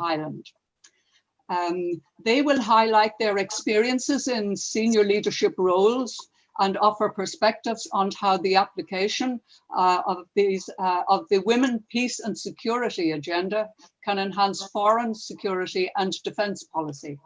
Ireland. They will highlight their experiences in senior leadership roles and offer perspectives on how the application of the Women, Peace and Security agenda can enhance foreign security and defence policy.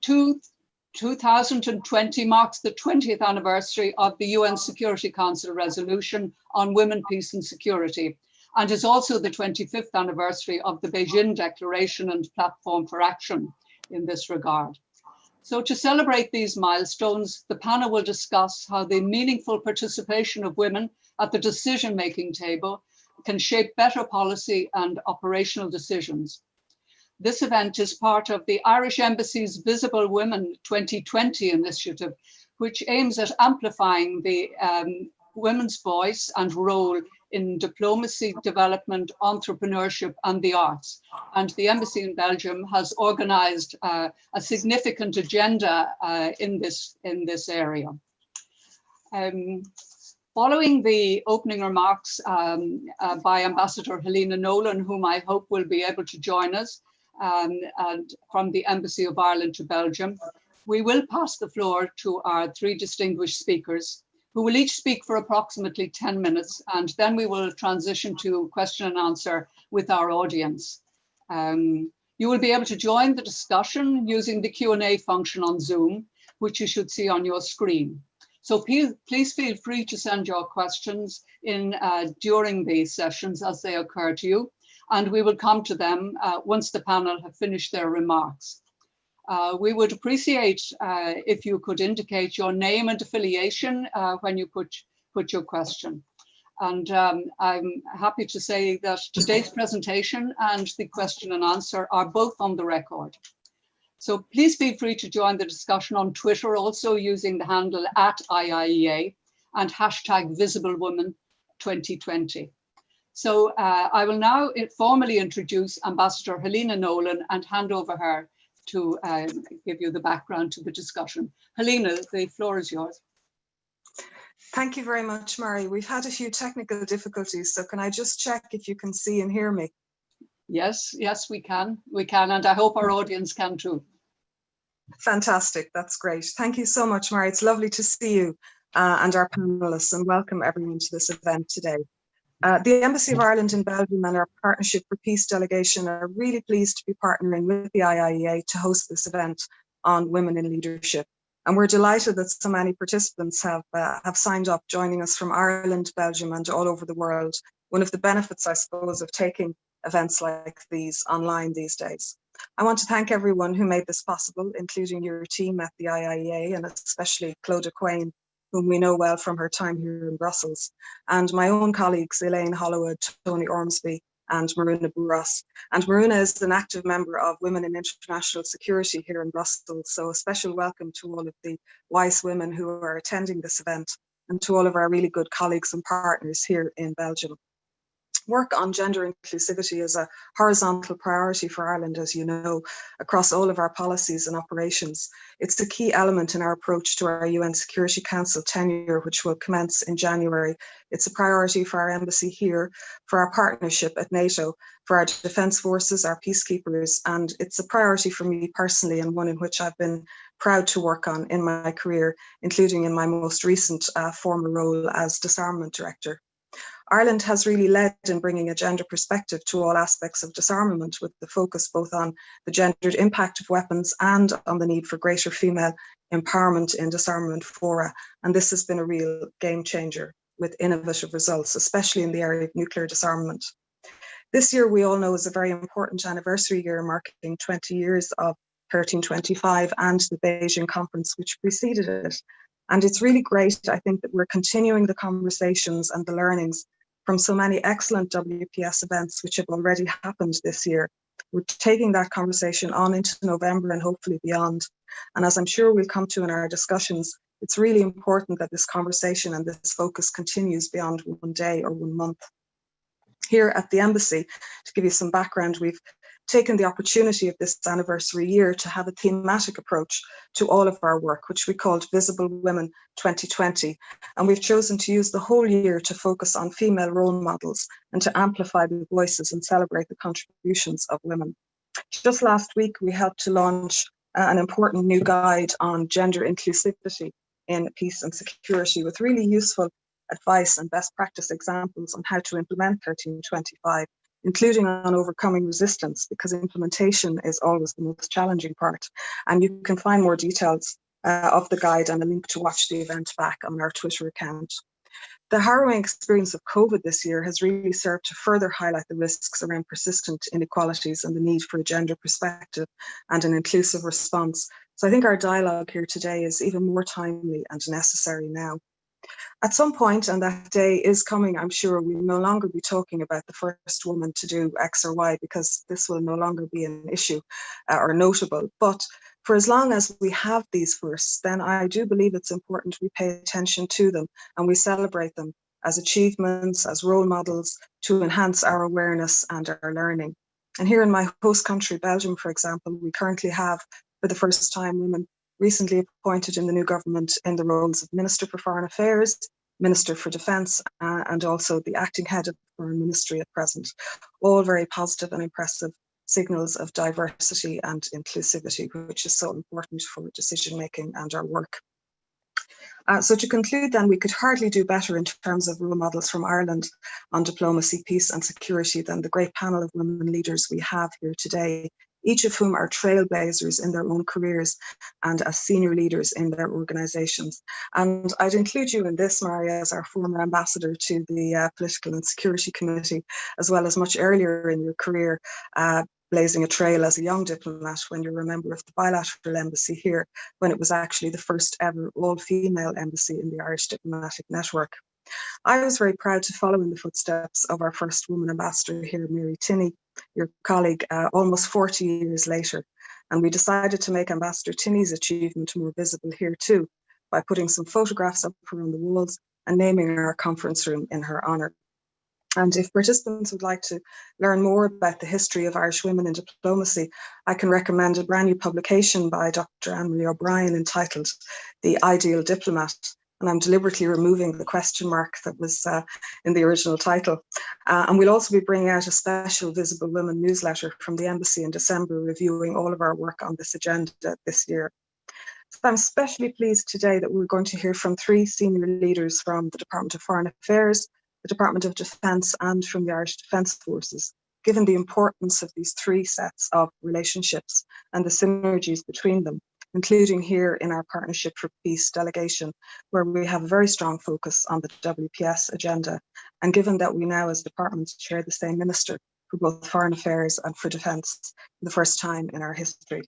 2020 marks the 20th anniversary of the UN Security Council resolution on women, peace and security, and is also the 25th anniversary of the Beijing Declaration and Platform for Action in this regard. So to celebrate these milestones, the panel will discuss how the meaningful participation of women at the decision-making table can shape better policy and operational decisions. This event is part of the Irish Embassy's Visible Women 2020 initiative, which aims at amplifying the women's voice and role in diplomacy, development, entrepreneurship and the arts. And the Embassy in Belgium has organised a significant agenda in this area. Following the opening remarks by Ambassador Helena Nolan, whom I hope will be able to join us, and from the Embassy of Ireland to Belgium, we will pass the floor to our three distinguished speakers, who will each speak for approximately 10 minutes, and then we will transition to question and answer with our audience. You will be able to join the discussion using the Q&A function on Zoom, which you should see on your screen. So please feel free to send your questions in during these sessions as they occur to you, and we will come to them once the panel have finished their remarks. We would appreciate if you could indicate your name and affiliation when you put your question. And I'm happy to say that today's presentation and the question and answer are both on the record. So please feel free to join the discussion on Twitter, also using the handle @IIEA and #VisibleWomen2020. So I will now formally introduce Ambassador Helena Nolan and hand over her to give you the background to the discussion. Helena, the floor is yours. Thank you very much, Mari. We've had a few technical difficulties, so can I just check if you can see and hear me? Yes, we can, and I hope our audience can too. Fantastic, that's great. Thank you so much, Mari. It's lovely to see you and our panelists, and welcome everyone to this event today. The Embassy of Ireland in Belgium and our Partnership for Peace delegation are really pleased to be partnering with the IIEA to host this event on women in leadership. And we're delighted that so many participants have signed up, joining us from Ireland, Belgium and all over the world. One of the benefits, I suppose, of taking events like these online these days. I want to thank everyone who made this possible, including your team at the IIEA and especially Clodagh Quain, whom we know well from her time here in Brussels, and my own colleagues, Elaine Hollowood, Tony Ormsby, and Maruna Burras. And Maruna is an active member of Women in International Security here in Brussels, so a special welcome to all of the wise women who are attending this event and to all of our really good colleagues and partners here in Belgium. Work on gender inclusivity is a horizontal priority for Ireland, as you know, across all of our policies and operations. It's a key element in our approach to our UN Security Council tenure, which will commence in January. It's a priority for our embassy here, for our partnership at NATO, for our defence forces, our peacekeepers, and it's a priority for me personally, and one in which I've been proud to work on in my career, including in my most recent former role as disarmament director. Ireland has really led in bringing a gender perspective to all aspects of disarmament, with the focus both on the gendered impact of weapons and on the need for greater female empowerment in disarmament fora. And this has been a real game changer with innovative results, especially in the area of nuclear disarmament. This year, we all know, is a very important anniversary year, marking 20 years of 1325 and the Beijing conference which preceded it. And it's really great, I think, that we're continuing the conversations and the learnings from so many excellent WPS events which have already happened this year. We're taking that conversation on into November and hopefully beyond. And as I'm sure we'll come to in our discussions, it's really important that this conversation and this focus continues beyond one day or 1 month. Here at the embassy, to give you some background, we've taken the opportunity of this anniversary year to have a thematic approach to all of our work, which we called Visible Women 2020. And we've chosen to use the whole year to focus on female role models and to amplify the voices and celebrate the contributions of women. Just last week, we helped to launch an important new guide on gender inclusivity in peace and security, with really useful advice and best practice examples on how to implement 1325, including on overcoming resistance, because implementation is always the most challenging part. And you can find more details of the guide and a link to watch the event back on our Twitter account. The harrowing experience of COVID this year has really served to further highlight the risks around persistent inequalities and the need for a gender perspective and an inclusive response. So I think our dialogue here today is even more timely and necessary now. At some point, and that day is coming, I'm sure, we'll no longer be talking about the first woman to do X or Y, because this will no longer be an issue or notable. But for as long as we have these firsts, then I do believe it's important we pay attention to them and we celebrate them as achievements, as role models, to enhance our awareness and our learning. And here in my host country, Belgium, for example, we currently have, for the first time, women recently appointed in the new government in the roles of Minister for Foreign Affairs, Minister for Defence, and also the acting head of the Foreign Ministry at present. All very positive and impressive signals of diversity and inclusivity, which is so important for decision making and our work. So to conclude then, we could hardly do better in terms of role models from Ireland on diplomacy, peace and security than the great panel of women leaders we have here today, each of whom are trailblazers in their own careers and as senior leaders in their organisations. And I'd include you in this, Maria, as our former ambassador to the Political and Security Committee, as well as much earlier in your career, blazing a trail as a young diplomat when you're a member of the bilateral embassy here, when it was actually the first ever all-female embassy in the Irish diplomatic network. I was very proud to follow in the footsteps of our first woman ambassador here, Mary Tinney, your colleague, almost 40 years later. And we decided to make Ambassador Tinney's achievement more visible here too, by putting some photographs up around the walls and naming our conference room in her honour. And if participants would like to learn more about the history of Irish women in diplomacy, I can recommend a brand new publication by Dr. Anne-Marie O'Brien entitled The Ideal Diplomat. And I'm deliberately removing the question mark that was in the original title. And we'll also be bringing out a special Visible Women newsletter from the Embassy in December, reviewing all of our work on this agenda this year. So I'm especially pleased today that we're going to hear from 3 senior leaders from the Department of Foreign Affairs, the Department of Defence and from the Irish Defence Forces, given the importance of these 3 sets of relationships and the synergies between them, including here in our Partnership for Peace delegation, where we have a very strong focus on the WPS agenda. And given that we now as departments share the same minister for both Foreign Affairs and for Defence for the first time in our history.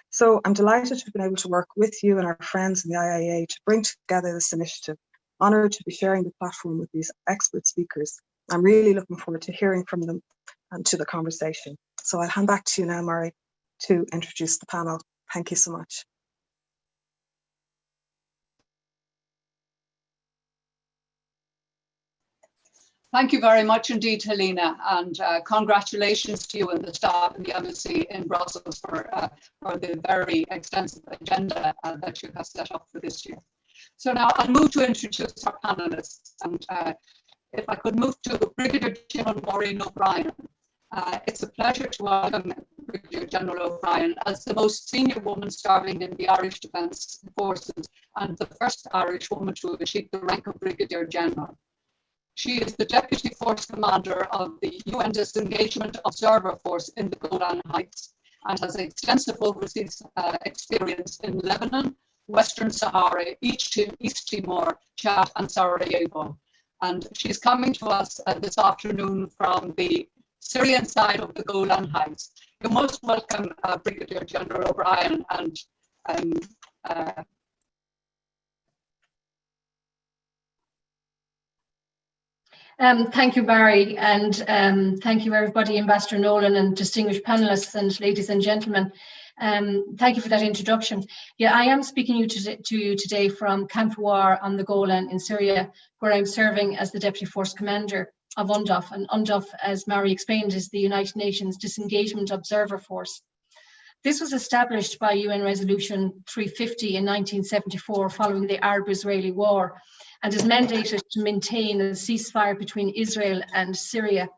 So I'm delighted to have been able to work with you and our friends in the IIEA to bring together this initiative. Honoured to be sharing the platform with these expert speakers. I'm really looking forward to hearing from them and to the conversation. So I'll hand back to you now, Murray, to introduce the panel. Thank you so much. Thank you very much indeed, Helena, and congratulations to you and the staff in the embassy in Brussels for the very extensive agenda that you have set up for this year. So now I'll move to introduce our panelists, and if I could move to Brigadier General Maureen O'Brien. It's a pleasure to welcome Brigadier General O'Brien as the most senior woman serving in the Irish Defence Forces and the first Irish woman to achieve the rank of Brigadier General. She is the Deputy Force Commander of the UN Disengagement Observer Force in the Golan Heights and has extensive overseas experience in Lebanon, Western Sahara, East Timor, Chad and Sarajevo. And she's coming to us this afternoon from the Syrian side of the Golan Heights. You're most welcome, Brigadier General O'Brien, and thank you, Barry, and thank you, everybody, Ambassador Nolan and distinguished panelists and ladies and gentlemen. Thank you for that introduction. Yeah, I am speaking to you today from Camp War on the Golan in Syria, where I'm serving as the Deputy Force Commander of UNDOF. And UNDOF, as Mary explained, is the United Nations Disengagement Observer Force. This was established by UN Resolution 350 in 1974 following the Arab-Israeli War, and is mandated to maintain a ceasefire between Israel and Syria.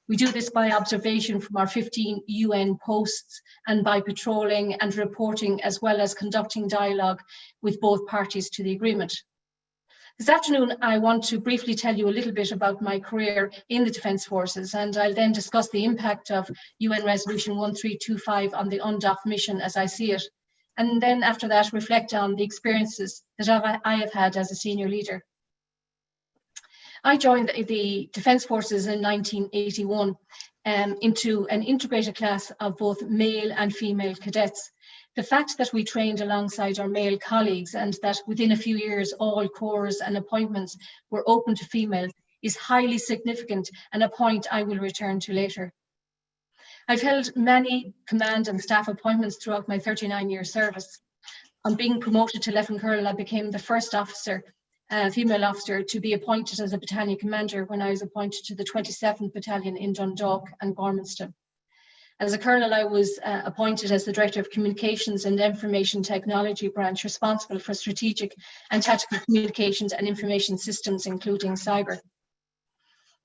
We do this by observation from our 15 UN posts and by patrolling and reporting, as well as conducting dialogue with both parties to the agreement. This afternoon, I want to briefly tell you a little bit about my career in the Defence Forces, and I'll then discuss the impact of UN Resolution 1325 on the UNDOF mission as I see it. And then after that, reflect on the experiences that I have had as a senior leader. I joined the Defence Forces in 1981 into an integrated class of both male and female cadets. The fact that we trained alongside our male colleagues and that within a few years all corps and appointments were open to females is highly significant, and a point I will return to later. I've held many command and staff appointments throughout my 39-year service. On being promoted to Lieutenant Colonel, I became the first officer, female officer, to be appointed as a battalion commander when I was appointed to the 27th Battalion in Dundalk and Gormanston. As a colonel, I was appointed as the Director of Communications and Information Technology branch, responsible for strategic and tactical communications and information systems, including cyber.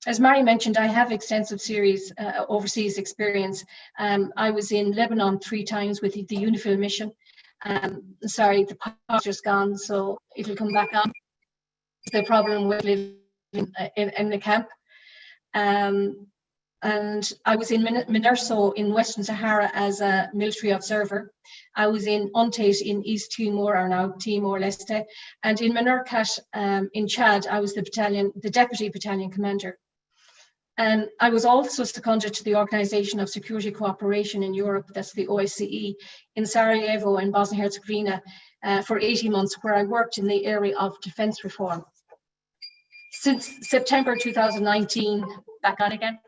As Mary mentioned, I have extensive overseas experience. I was in Lebanon 3 times with the UNIFIL mission. Sorry, the power's gone, so it'll come back on. The problem with living in the camp. And I was in Minurso in Western Sahara as a military observer. I was in UNTAID in East Timor, or now Timor-Leste, and in Menorcat in Chad, I was the deputy battalion commander. And I was also seconded to the Organization of Security Cooperation in Europe, that's the OSCE, in Sarajevo in Bosnia-Herzegovina for 18 months, where I worked in the area of defense reform. Since September 2019, back on again.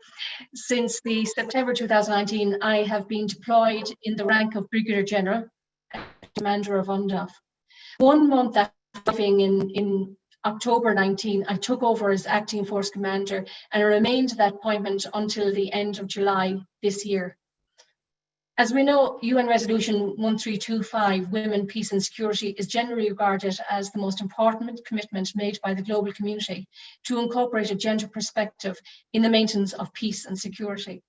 Since the September 2019, I have been deployed in the rank of Brigadier General, Commander of UNDOF. 1 month after arriving in October 19, I took over as Acting Force Commander and remained that appointment until the end of July this year. As we know, UN Resolution 1325, Women, Peace and Security, is generally regarded as the most important commitment made by the global community to incorporate a gender perspective in the maintenance of peace and security.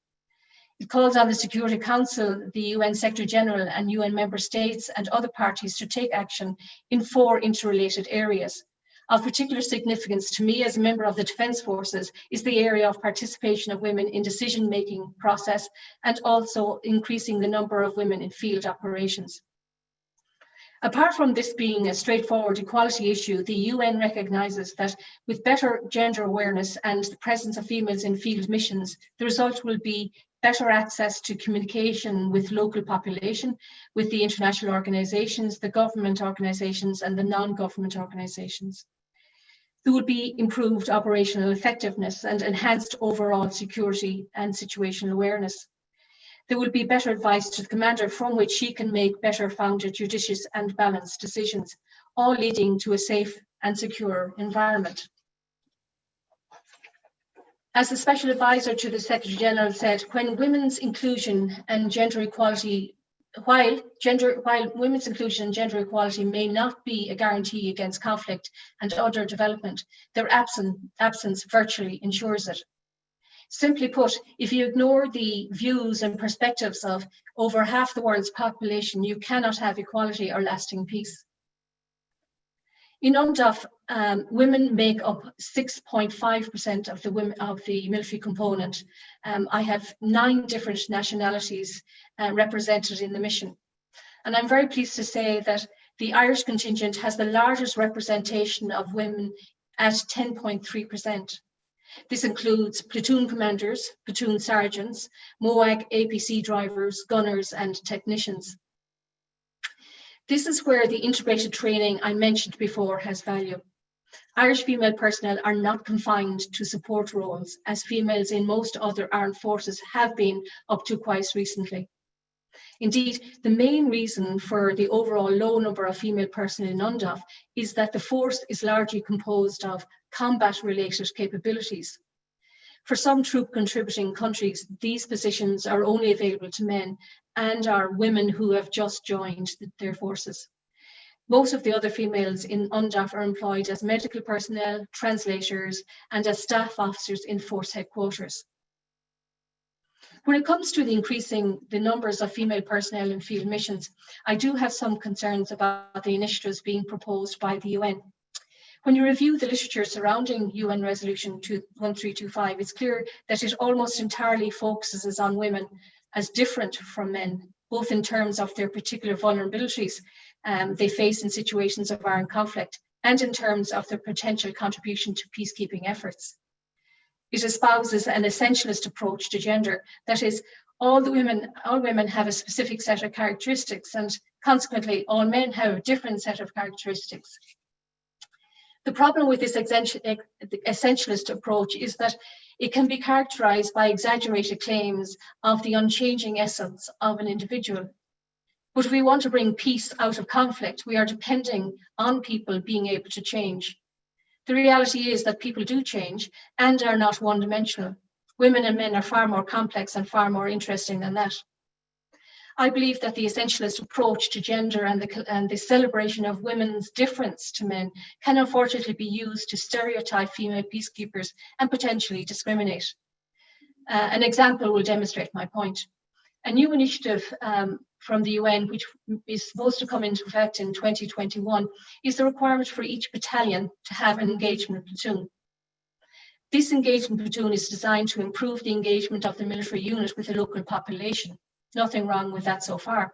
It calls on the Security Council, the UN Secretary General and UN member states and other parties to take action in 4 interrelated areas. Of particular significance to me as a member of the Defence Forces is the area of participation of women in decision-making process and also increasing the number of women in field operations. Apart from this being a straightforward equality issue, the UN recognises that with better gender awareness and the presence of females in field missions, the result will be better access to communication with local population, with the international organisations, the government organisations and the non-government organisations. There would be improved operational effectiveness and enhanced overall security and situational awareness. There will be better advice to the commander from which she can make better founded, judicious and balanced decisions, all leading to a safe and secure environment. As the Special Advisor to the Secretary General said, when women's inclusion and gender equality While women's inclusion and gender equality may not be a guarantee against conflict and underdevelopment, their absence virtually ensures it. Simply put, if you ignore the views and perspectives of over half the world's population, you cannot have equality or lasting peace. In UNDOF, women make up 6.5% of the military component. I have 9 different nationalities represented in the mission. And I'm very pleased to say that the Irish contingent has the largest representation of women at 10.3%. This includes platoon commanders, platoon sergeants, MOAG, APC drivers, gunners, and technicians. This is where the integrated training I mentioned before has value. Irish female personnel are not confined to support roles, as females in most other armed forces have been up to quite recently. Indeed, the main reason for the overall low number of female personnel in UNDOF is that the force is largely composed of combat-related capabilities. For some troop contributing countries, these positions are only available to men and are women who have just joined their forces. Most of the other females in UNDAF are employed as medical personnel, translators, and as staff officers in force headquarters. When it comes to increasing the numbers of female personnel in field missions, I do have some concerns about the initiatives being proposed by the UN. When you review the literature surrounding UN Resolution 1325, it's clear that it almost entirely focuses on women as different from men, both in terms of their particular vulnerabilities they face in situations of armed conflict and in terms of their potential contribution to peacekeeping efforts. It espouses an essentialist approach to gender, that is, all women have a specific set of characteristics, and consequently all men have a different set of characteristics. The problem with this essentialist approach is that it can be characterized by exaggerated claims of the unchanging essence of an individual. But if we want to bring peace out of conflict, we are depending on people being able to change. The reality is that people do change and are not one-dimensional. Women and men are far more complex and far more interesting than that. I believe that the essentialist approach to gender and the celebration of women's difference to men can unfortunately be used to stereotype female peacekeepers and potentially discriminate. An example will demonstrate my point. A new initiative from the UN, which is supposed to come into effect in 2021, is the requirement for each battalion to have an engagement platoon. This engagement platoon is designed to improve the engagement of the military unit with the local population. Nothing wrong with that so far.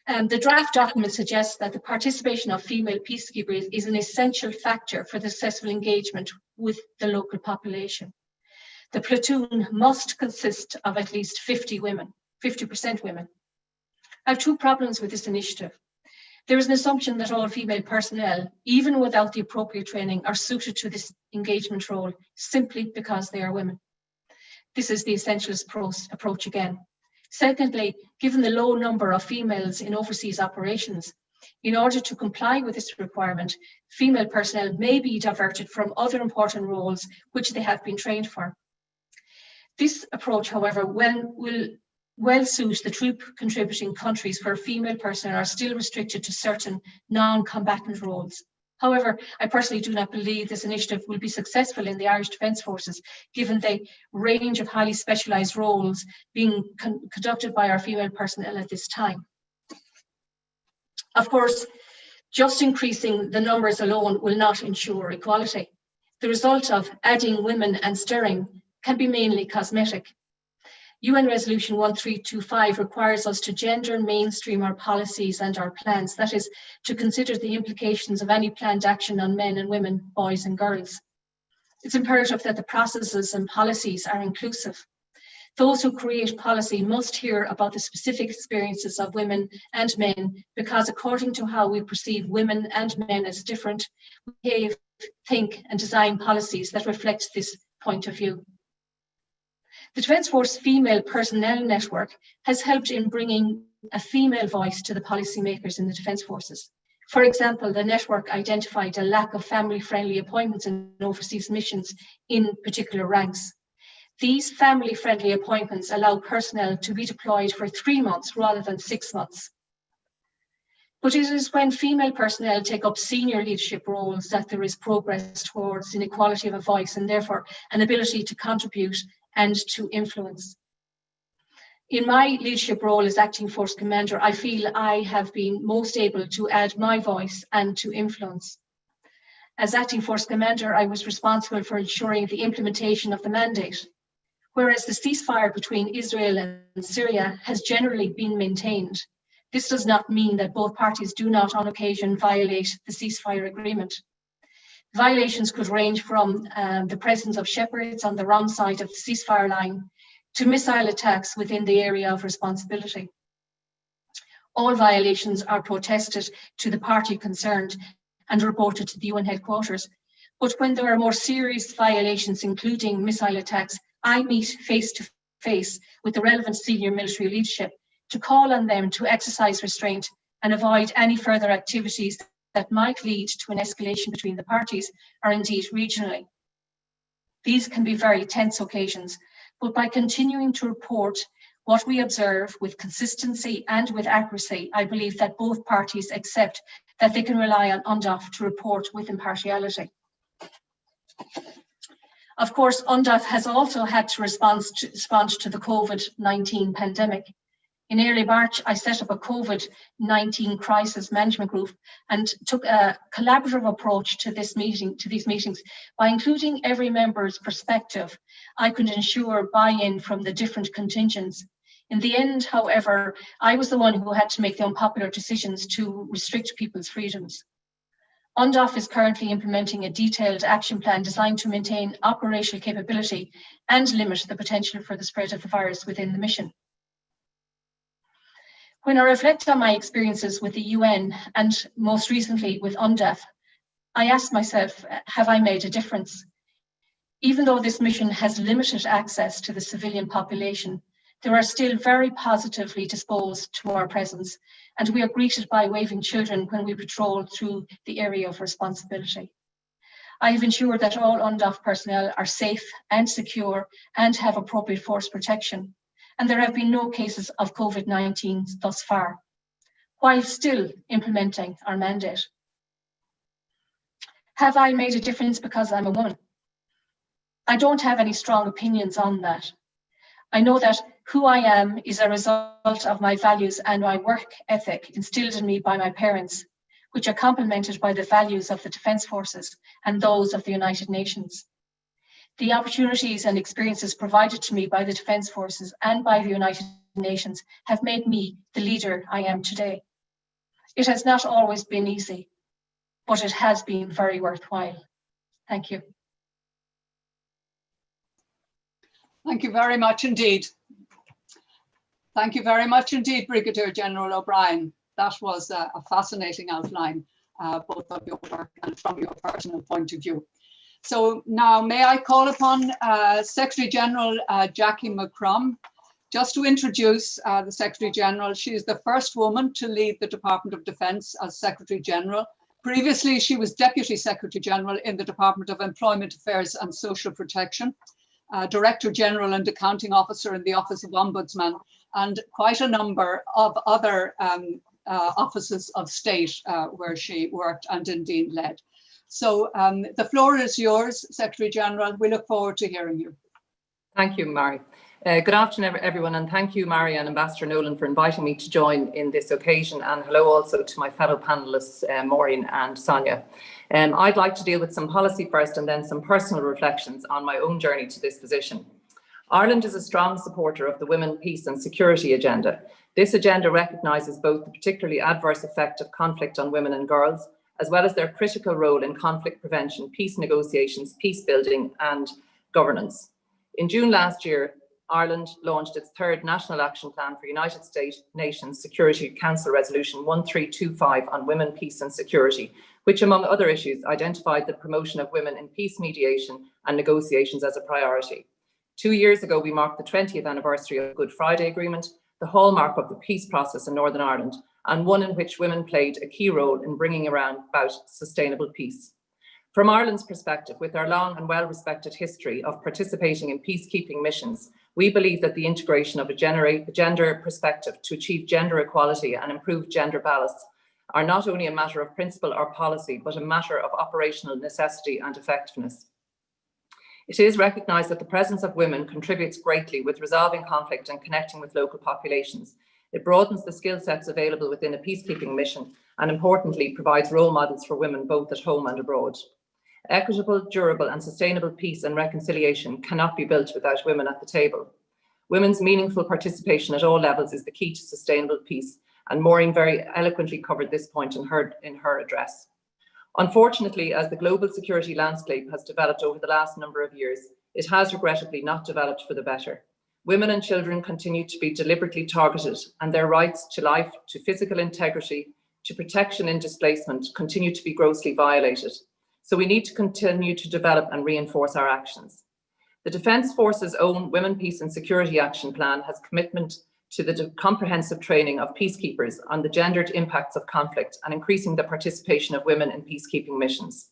The draft document suggests that the participation of female peacekeepers is an essential factor for the successful engagement with the local population. The platoon must consist of at least 50% women. I have two problems with this initiative. There is an assumption that all female personnel, even without the appropriate training, are suited to this engagement role simply because they are women. This is the essentialist approach again. Secondly, given the low number of females in overseas operations, in order to comply with this requirement, female personnel may be diverted from other important roles which they have been trained for. This approach, however, will well suit the troop contributing countries where female personnel are still restricted to certain non-combatant roles. However, I personally do not believe this initiative will be successful in the Irish Defence Forces, given the range of highly specialised roles being conducted by our female personnel at this time. Of course, just increasing the numbers alone will not ensure equality. The result of adding women and stirring can be mainly cosmetic. UN Resolution 1325 requires us to gender mainstream our policies and our plans, that is, to consider the implications of any planned action on men and women, boys and girls. It's imperative that the processes and policies are inclusive. Those who create policy must hear about the specific experiences of women and men, because according to how we perceive women and men as different, we behave, think and design policies that reflect this point of view. The Defence Force Female Personnel Network has helped in bringing a female voice to the policymakers in the Defence Forces. For example, the network identified a lack of family-friendly appointments in overseas missions in particular ranks. These family-friendly appointments allow personnel to be deployed for 3 months rather than 6 months. But it is when female personnel take up senior leadership roles that there is progress towards inequality of a voice and therefore an ability to contribute and to influence. In my leadership role as Acting Force Commander, I feel I have been most able to add my voice and to influence. As Acting Force Commander, I was responsible for ensuring the implementation of the mandate, whereas the ceasefire between Israel and Syria has generally been maintained. This does not mean that both parties do not on occasion violate the ceasefire agreement. Violations could range from the presence of shepherds on the wrong side of the ceasefire line to missile attacks within the area of responsibility. All violations are protested to the party concerned and reported to the UN headquarters. But when there are more serious violations, including missile attacks, I meet face to face with the relevant senior military leadership to call on them to exercise restraint and avoid any further activities that might lead to an escalation between the parties or indeed regionally. these can be very tense occasions, but by continuing to report what we observe with consistency and with accuracy, I believe that both parties accept that they can rely on UNDOF to report with impartiality. Of course, UNDOF has also had to respond to the COVID-19 pandemic. In early March, I set up a COVID-19 crisis management group and took a collaborative approach to these meetings. By including every member's perspective, I could ensure buy-in from the different contingents. In the end, however, I was the one who had to make the unpopular decisions to restrict people's freedoms. UNDOF is currently implementing a detailed action plan designed to maintain operational capability and limit the potential for the spread of the virus within the mission. When I reflect on my experiences with the UN and most recently with UNDOF, I ask myself, have I made a difference? Even though this mission has limited access to the civilian population, they are still very positively disposed to our presence, and we are greeted by waving children when we patrol through the area of responsibility. I have ensured that all UNDOF personnel are safe and secure and have appropriate force protection, and there have been no cases of COVID-19 thus far, while still implementing our mandate. Have I made a difference because I'm a woman? I don't have any strong opinions on that. I know that who I am is a result of my values and my work ethic instilled in me by my parents, which are complemented by the values of the Defence Forces and those of the United Nations. The opportunities and experiences provided to me by the Defence Forces and by the United Nations have made me the leader I am today. It has not always been easy, but it has been very worthwhile. Thank you. Thank you very much indeed. Thank you very much indeed, Brigadier General O'Brien. That was a fascinating outline, both of your work and from your personal point of view. So now may I call upon Secretary General Jackie McCrum, just to introduce the Secretary General. She is the first woman to lead the Department of Defence as Secretary General. Previously, she was Deputy Secretary General in the Department of Employment Affairs and Social Protection, Director General and Accounting Officer in the Office of Ombudsman, and quite a number of other offices of state where she worked and indeed led. So the floor is yours, Secretary General. We look forward to hearing you. Thank you, Mary. Good afternoon, everyone, and thank you, Mary and Ambassador Nolan, for inviting me to join in this occasion, and hello also to my fellow panellists, Maureen and Sonia. I'd like to deal with some policy first and then some personal reflections on my own journey to this position. Ireland is a strong supporter of the Women, Peace and Security agenda. This agenda recognises both the particularly adverse effect of conflict on women and girls, as well as their critical role in conflict prevention, peace negotiations, peace building and governance. In June last year, Ireland launched its third National Action Plan for United Nations Security Council Resolution 1325 on women, peace and security, which among other issues identified the promotion of women in peace mediation and negotiations as a priority. 2 years ago, we marked the 20th anniversary of the Good Friday Agreement, the hallmark of the peace process in Northern Ireland, and one in which women played a key role in bringing about sustainable peace. From Ireland's perspective, with our long and well-respected history of participating in peacekeeping missions, we believe that the integration of a gender perspective to achieve gender equality and improve gender balance are not only a matter of principle or policy, but a matter of operational necessity and effectiveness. It is recognised that the presence of women contributes greatly with resolving conflict and connecting with local populations. It broadens the skill sets available within a peacekeeping mission and, importantly, provides role models for women both at home and abroad. Equitable, durable and sustainable peace and reconciliation cannot be built without women at the table. Women's meaningful participation at all levels is the key to sustainable peace, and Maureen very eloquently covered this point in her address. Unfortunately, as the global security landscape has developed over the last number of years, it has regrettably not developed for the better. Women and children continue to be deliberately targeted, and their rights to life, to physical integrity, to protection in displacement continue to be grossly violated. So we need to continue to develop and reinforce our actions. The Defence Force's own Women, Peace and Security Action Plan has commitment to the comprehensive training of peacekeepers on the gendered impacts of conflict and increasing the participation of women in peacekeeping missions.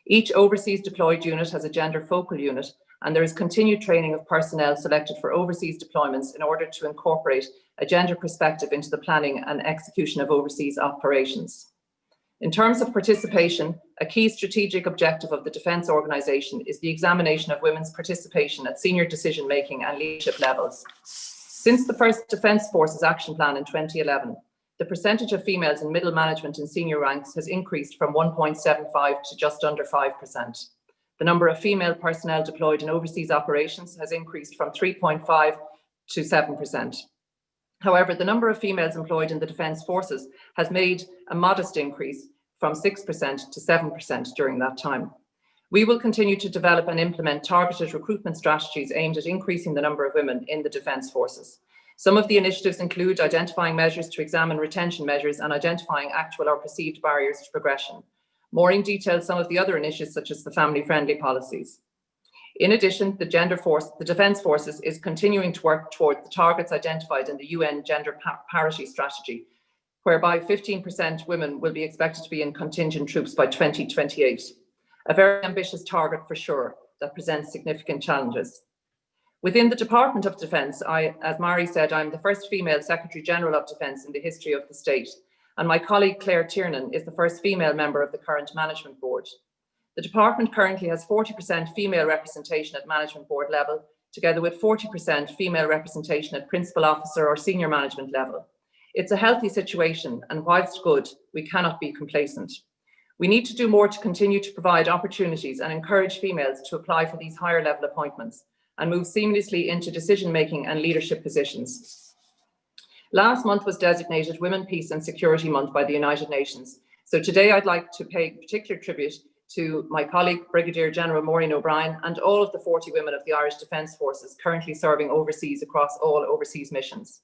Each overseas deployed unit has a gender focal unit and there is continued training of personnel selected for overseas deployments in order to incorporate a gender perspective into the planning and execution of overseas operations. In terms of participation, a key strategic objective of the Defence Organisation is the examination of women's participation at senior decision-making and leadership levels. Since the first Defence Forces Action Plan in 2011, the percentage of females in middle management and senior ranks has increased from 1.75 to just under 5%. The number of female personnel deployed in overseas operations has increased from 3.5 to 7%. However, the number of females employed in the Defence Forces has made a modest increase from 6% to 7% during that time. We will continue to develop and implement targeted recruitment strategies aimed at increasing the number of women in the Defence Forces. Some of the initiatives include identifying measures to examine retention measures and identifying actual or perceived barriers to progression. Maureen detailed some of the other initiatives, such as the family-friendly policies. In addition, the Defence Forces is continuing to work toward the targets identified in the UN Gender Parity Strategy, whereby 15% women will be expected to be in contingent troops by 2028. A very ambitious target for sure, that presents significant challenges. Within the Department of Defence, as Mari said, I'm the first female Secretary General of Defence in the history of the state, and my colleague Claire Tiernan is the first female member of the current Management Board. The department currently has 40% female representation at management board level, together with 40% female representation at principal officer or senior management level. It's a healthy situation, and whilst good, we cannot be complacent. We need to do more to continue to provide opportunities and encourage females to apply for these higher level appointments and move seamlessly into decision-making and leadership positions. Last month was designated Women, Peace and Security Month by the United Nations. So today I'd like to pay particular tribute to my colleague, Brigadier General Maureen O'Brien, and all of the 40 women of the Irish Defence Forces currently serving overseas across all overseas missions.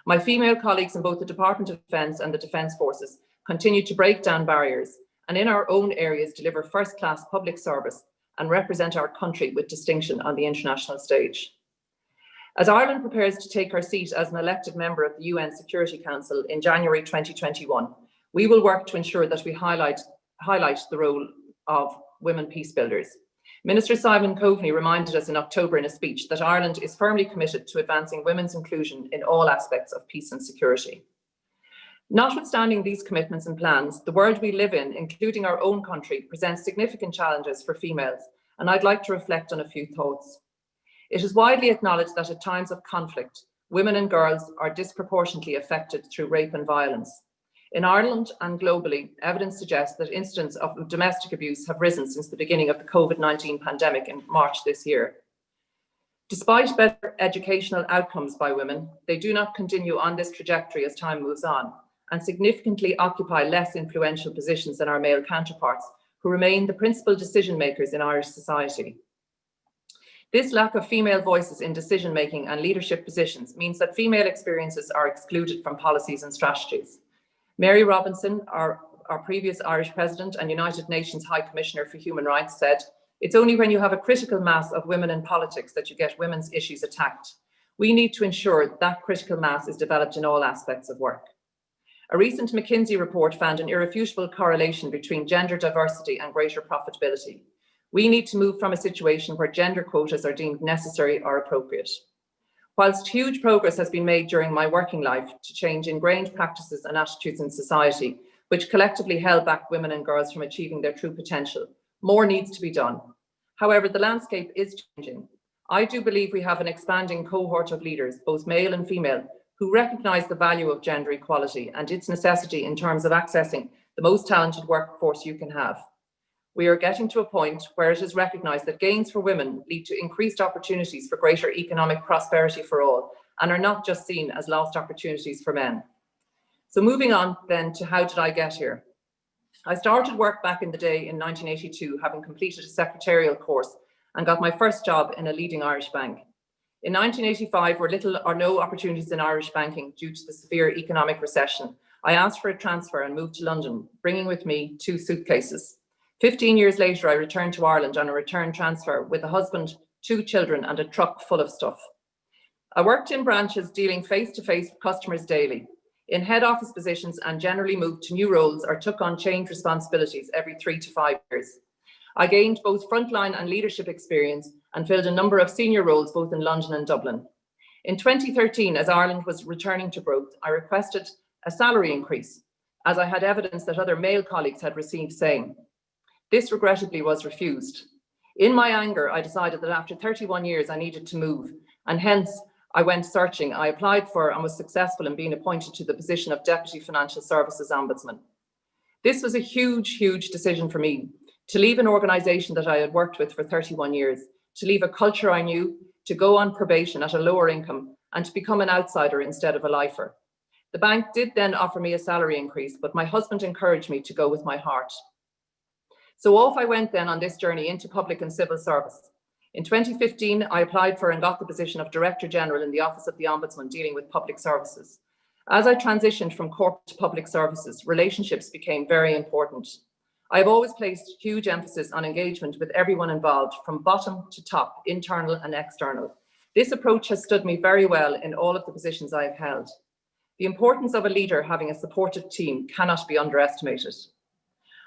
My female colleagues in both the Department of Defence and the Defence Forces continue to break down barriers and in our own areas deliver first-class public service and represent our country with distinction on the international stage. As Ireland prepares to take her seat as an elected member of the UN Security Council in January 2021, we will work to ensure that we highlight the role of women peace builders. Minister Simon Coveney reminded us in October in a speech that Ireland is firmly committed to advancing women's inclusion in all aspects of peace and security. Notwithstanding these commitments and plans, the world we live in, including our own country, presents significant challenges for females, and I'd like to reflect on a few thoughts. It is widely acknowledged that at times of conflict, women and girls are disproportionately affected through rape and violence. In Ireland and globally, evidence suggests that incidents of domestic abuse have risen since the beginning of the COVID-19 pandemic in March this year. Despite better educational outcomes by women, they do not continue on this trajectory as time moves on and significantly occupy less influential positions than our male counterparts, who remain the principal decision makers in Irish society. This lack of female voices in decision-making and leadership positions means that female experiences are excluded from policies and strategies. Mary Robinson, our previous Irish President and United Nations High Commissioner for Human Rights, said, "It's only when you have a critical mass of women in politics that you get women's issues attacked. We need to ensure that critical mass is developed in all aspects of work." A recent McKinsey report found an irrefutable correlation between gender diversity and greater profitability. We need to move from a situation where gender quotas are deemed necessary or appropriate. Whilst huge progress has been made during my working life to change ingrained practices and attitudes in society, which collectively held back women and girls from achieving their true potential, more needs to be done. However, the landscape is changing. I do believe we have an expanding cohort of leaders, both male and female, who recognise the value of gender equality and its necessity in terms of accessing the most talented workforce you can have. We are getting to a point where it is recognised that gains for women lead to increased opportunities for greater economic prosperity for all, and are not just seen as lost opportunities for men. So moving on then to how did I get here? I started work back in the day in 1982, having completed a secretarial course and got my first job in a leading Irish bank. In 1985, were little or no opportunities in Irish banking due to the severe economic recession. I asked for a transfer and moved to London, bringing with me 2 suitcases. 15 years later, I returned to Ireland on a return transfer with a husband, 2 children and a truck full of stuff. I worked in branches dealing face-to-face with customers daily, in head office positions, and generally moved to new roles or took on change responsibilities every 3 to 5 years. I gained both frontline and leadership experience and filled a number of senior roles both in London and Dublin. In 2013, as Ireland was returning to growth, I requested a salary increase, as I had evidence that other male colleagues had received same. This regrettably was refused. In my anger, I decided that after 31 years I needed to move, and hence I went searching. I applied for and was successful in being appointed to the position of Deputy Financial Services Ombudsman. This was a huge, huge decision for me, to leave an organisation that I had worked with for 31 years, to leave a culture I knew, to go on probation at a lower income, and to become an outsider instead of a lifer. The bank did then offer me a salary increase, but my husband encouraged me to go with my heart. So off I went then on this journey into public and civil service. In 2015, I applied for and got the position of Director General in the Office of the Ombudsman dealing with public services. As I transitioned from corporate to public services, relationships became very important. I have always placed huge emphasis on engagement with everyone involved, from bottom to top, internal and external. This approach has stood me very well in all of the positions I have held. The importance of a leader having a supportive team cannot be underestimated.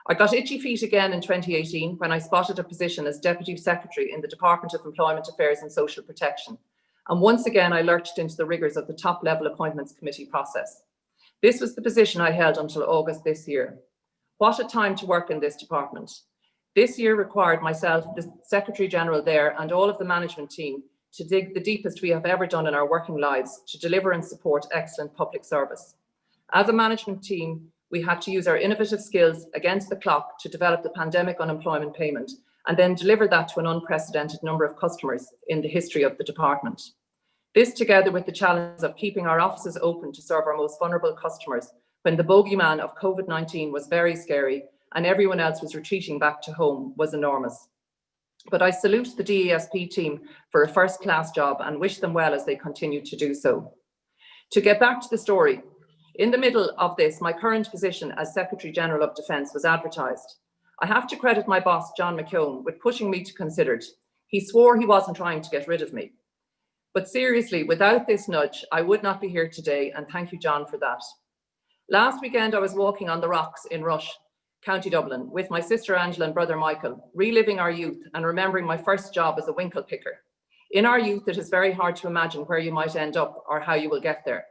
I got itchy feet again in 2018 when I spotted a position as Deputy Secretary in the Department of Employment Affairs and Social Protection. And once again, I lurched into the rigours of the top-level appointments committee process. This was the position I held until August this year. What a time to work in this department. This year required myself, the Secretary General there, and all of the management team to dig the deepest we have ever done in our working lives to deliver and support excellent public service. As a management team, we had to use our innovative skills against the clock to develop the pandemic unemployment payment and then deliver that to an unprecedented number of customers in the history of the department. This, together with the challenge of keeping our offices open to serve our most vulnerable customers when the bogeyman of COVID-19 was very scary and everyone else was retreating back to home, was enormous. But I salute the DESP team for a first-class job and wish them well as they continue to do so. To get back to the story, in the middle of this, my current position as Secretary General of Defence was advertised. I have to credit my boss, John McKeown, with pushing me to consider it. He swore he wasn't trying to get rid of me. But seriously, without this nudge, I would not be here today, and thank you, John, for that. Last weekend, I was walking on the rocks in Rush, County Dublin, with my sister Angela and brother Michael, reliving our youth and remembering my first job as a winkle picker. In our youth, it is very hard to imagine where you might end up or how you will get there.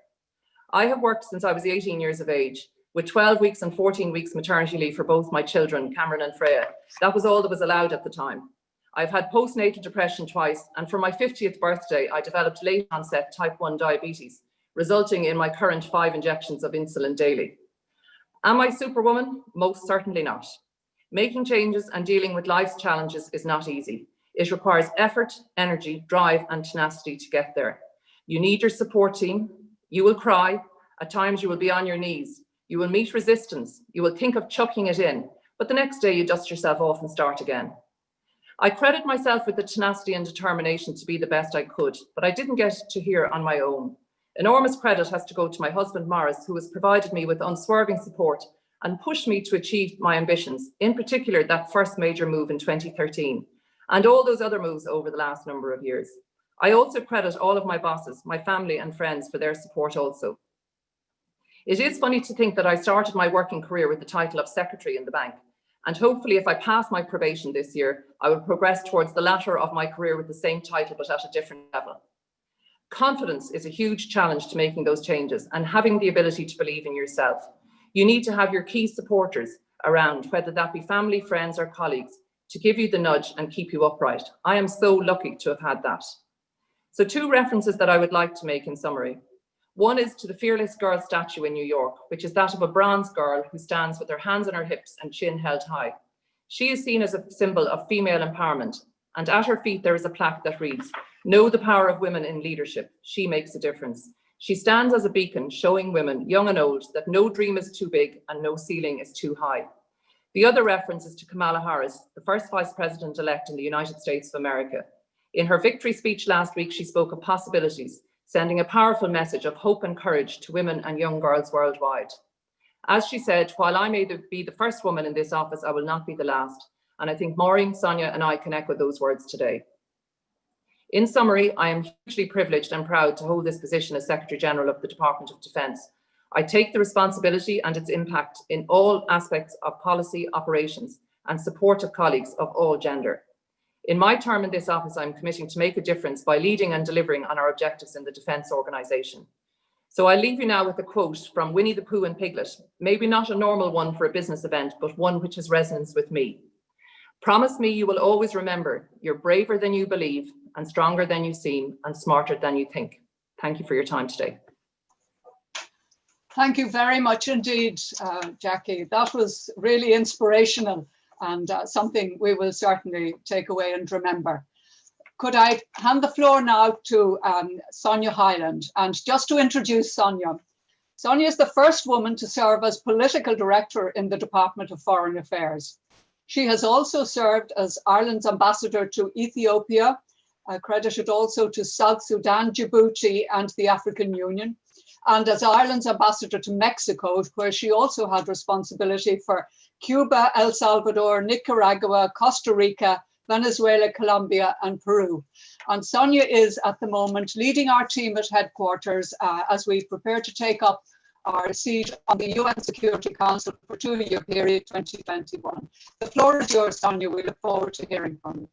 I have worked since I was 18 years of age, with 12 weeks and 14 weeks maternity leave for both my children, Cameron and Freya. That was all that was allowed at the time. I've had postnatal depression twice, and for my 50th birthday, I developed late onset type 1 diabetes, resulting in my current 5 injections of insulin daily. Am I Superwoman? Most certainly not. Making changes and dealing with life's challenges is not easy. It requires effort, energy, drive, and tenacity to get there. You need your support team. You will cry. At times you will be on your knees. You will meet resistance. You will think of chucking it in, but the next day you dust yourself off and start again. I credit myself with the tenacity and determination to be the best I could, but I didn't get to here on my own. Enormous credit has to go to my husband, Morris, who has provided me with unswerving support and pushed me to achieve my ambitions, in particular that first major move in 2013, and all those other moves over the last number of years. I also credit all of my bosses, my family and friends for their support also. It is funny to think that I started my working career with the title of Secretary in the bank, and hopefully if I pass my probation this year, I will progress towards the latter of my career with the same title but at a different level. Confidence is a huge challenge to making those changes and having the ability to believe in yourself. You need to have your key supporters around, whether that be family, friends or colleagues, to give you the nudge and keep you upright. I am so lucky to have had that. So 2 references that I would like to make in summary. One is to the Fearless Girl statue in New York, which is that of a bronze girl who stands with her hands on her hips and chin held high. She is seen as a symbol of female empowerment, and at her feet there is a plaque that reads, "Know the power of women in leadership. She makes a difference." She stands as a beacon showing women, young and old, that no dream is too big and no ceiling is too high. The other reference is to Kamala Harris, the first Vice President-elect in the United States of America. In her victory speech last week, she spoke of possibilities, sending a powerful message of hope and courage to women and young girls worldwide. As she said, while I may be the first woman in this office, I will not be the last. And I think Maureen, Sonia and I can echo those words today. In summary, I am hugely privileged and proud to hold this position as Secretary General of the Department of Defence. I take the responsibility and its impact in all aspects of policy, operations and support of colleagues of all gender. In my term in this office, I'm committing to make a difference by leading and delivering on our objectives in the Defence Organisation. So I'll leave you now with a quote from Winnie the Pooh and Piglet, maybe not a normal one for a business event, but one which has resonance with me. Promise me you will always remember you're braver than you believe and stronger than you seem and smarter than you think. Thank you for your time today. Thank you very much indeed, Jackie. That was really inspirational and something we will certainly take away and remember. Could I hand the floor now to Sonia Hyland? And just to introduce Sonia, Sonia is the first woman to serve as political director in the Department of Foreign Affairs. She has also served as Ireland's ambassador to Ethiopia, accredited also to South Sudan, Djibouti, and the African Union, and as Ireland's ambassador to Mexico, where she also had responsibility for Cuba, El Salvador, Nicaragua, Costa Rica, Venezuela, Colombia, and Peru. And Sonia is at the moment leading our team at headquarters as we prepare to take up our seat on the UN Security Council for 2-year period 2021. The floor is yours, Sonia. We look forward to hearing from you.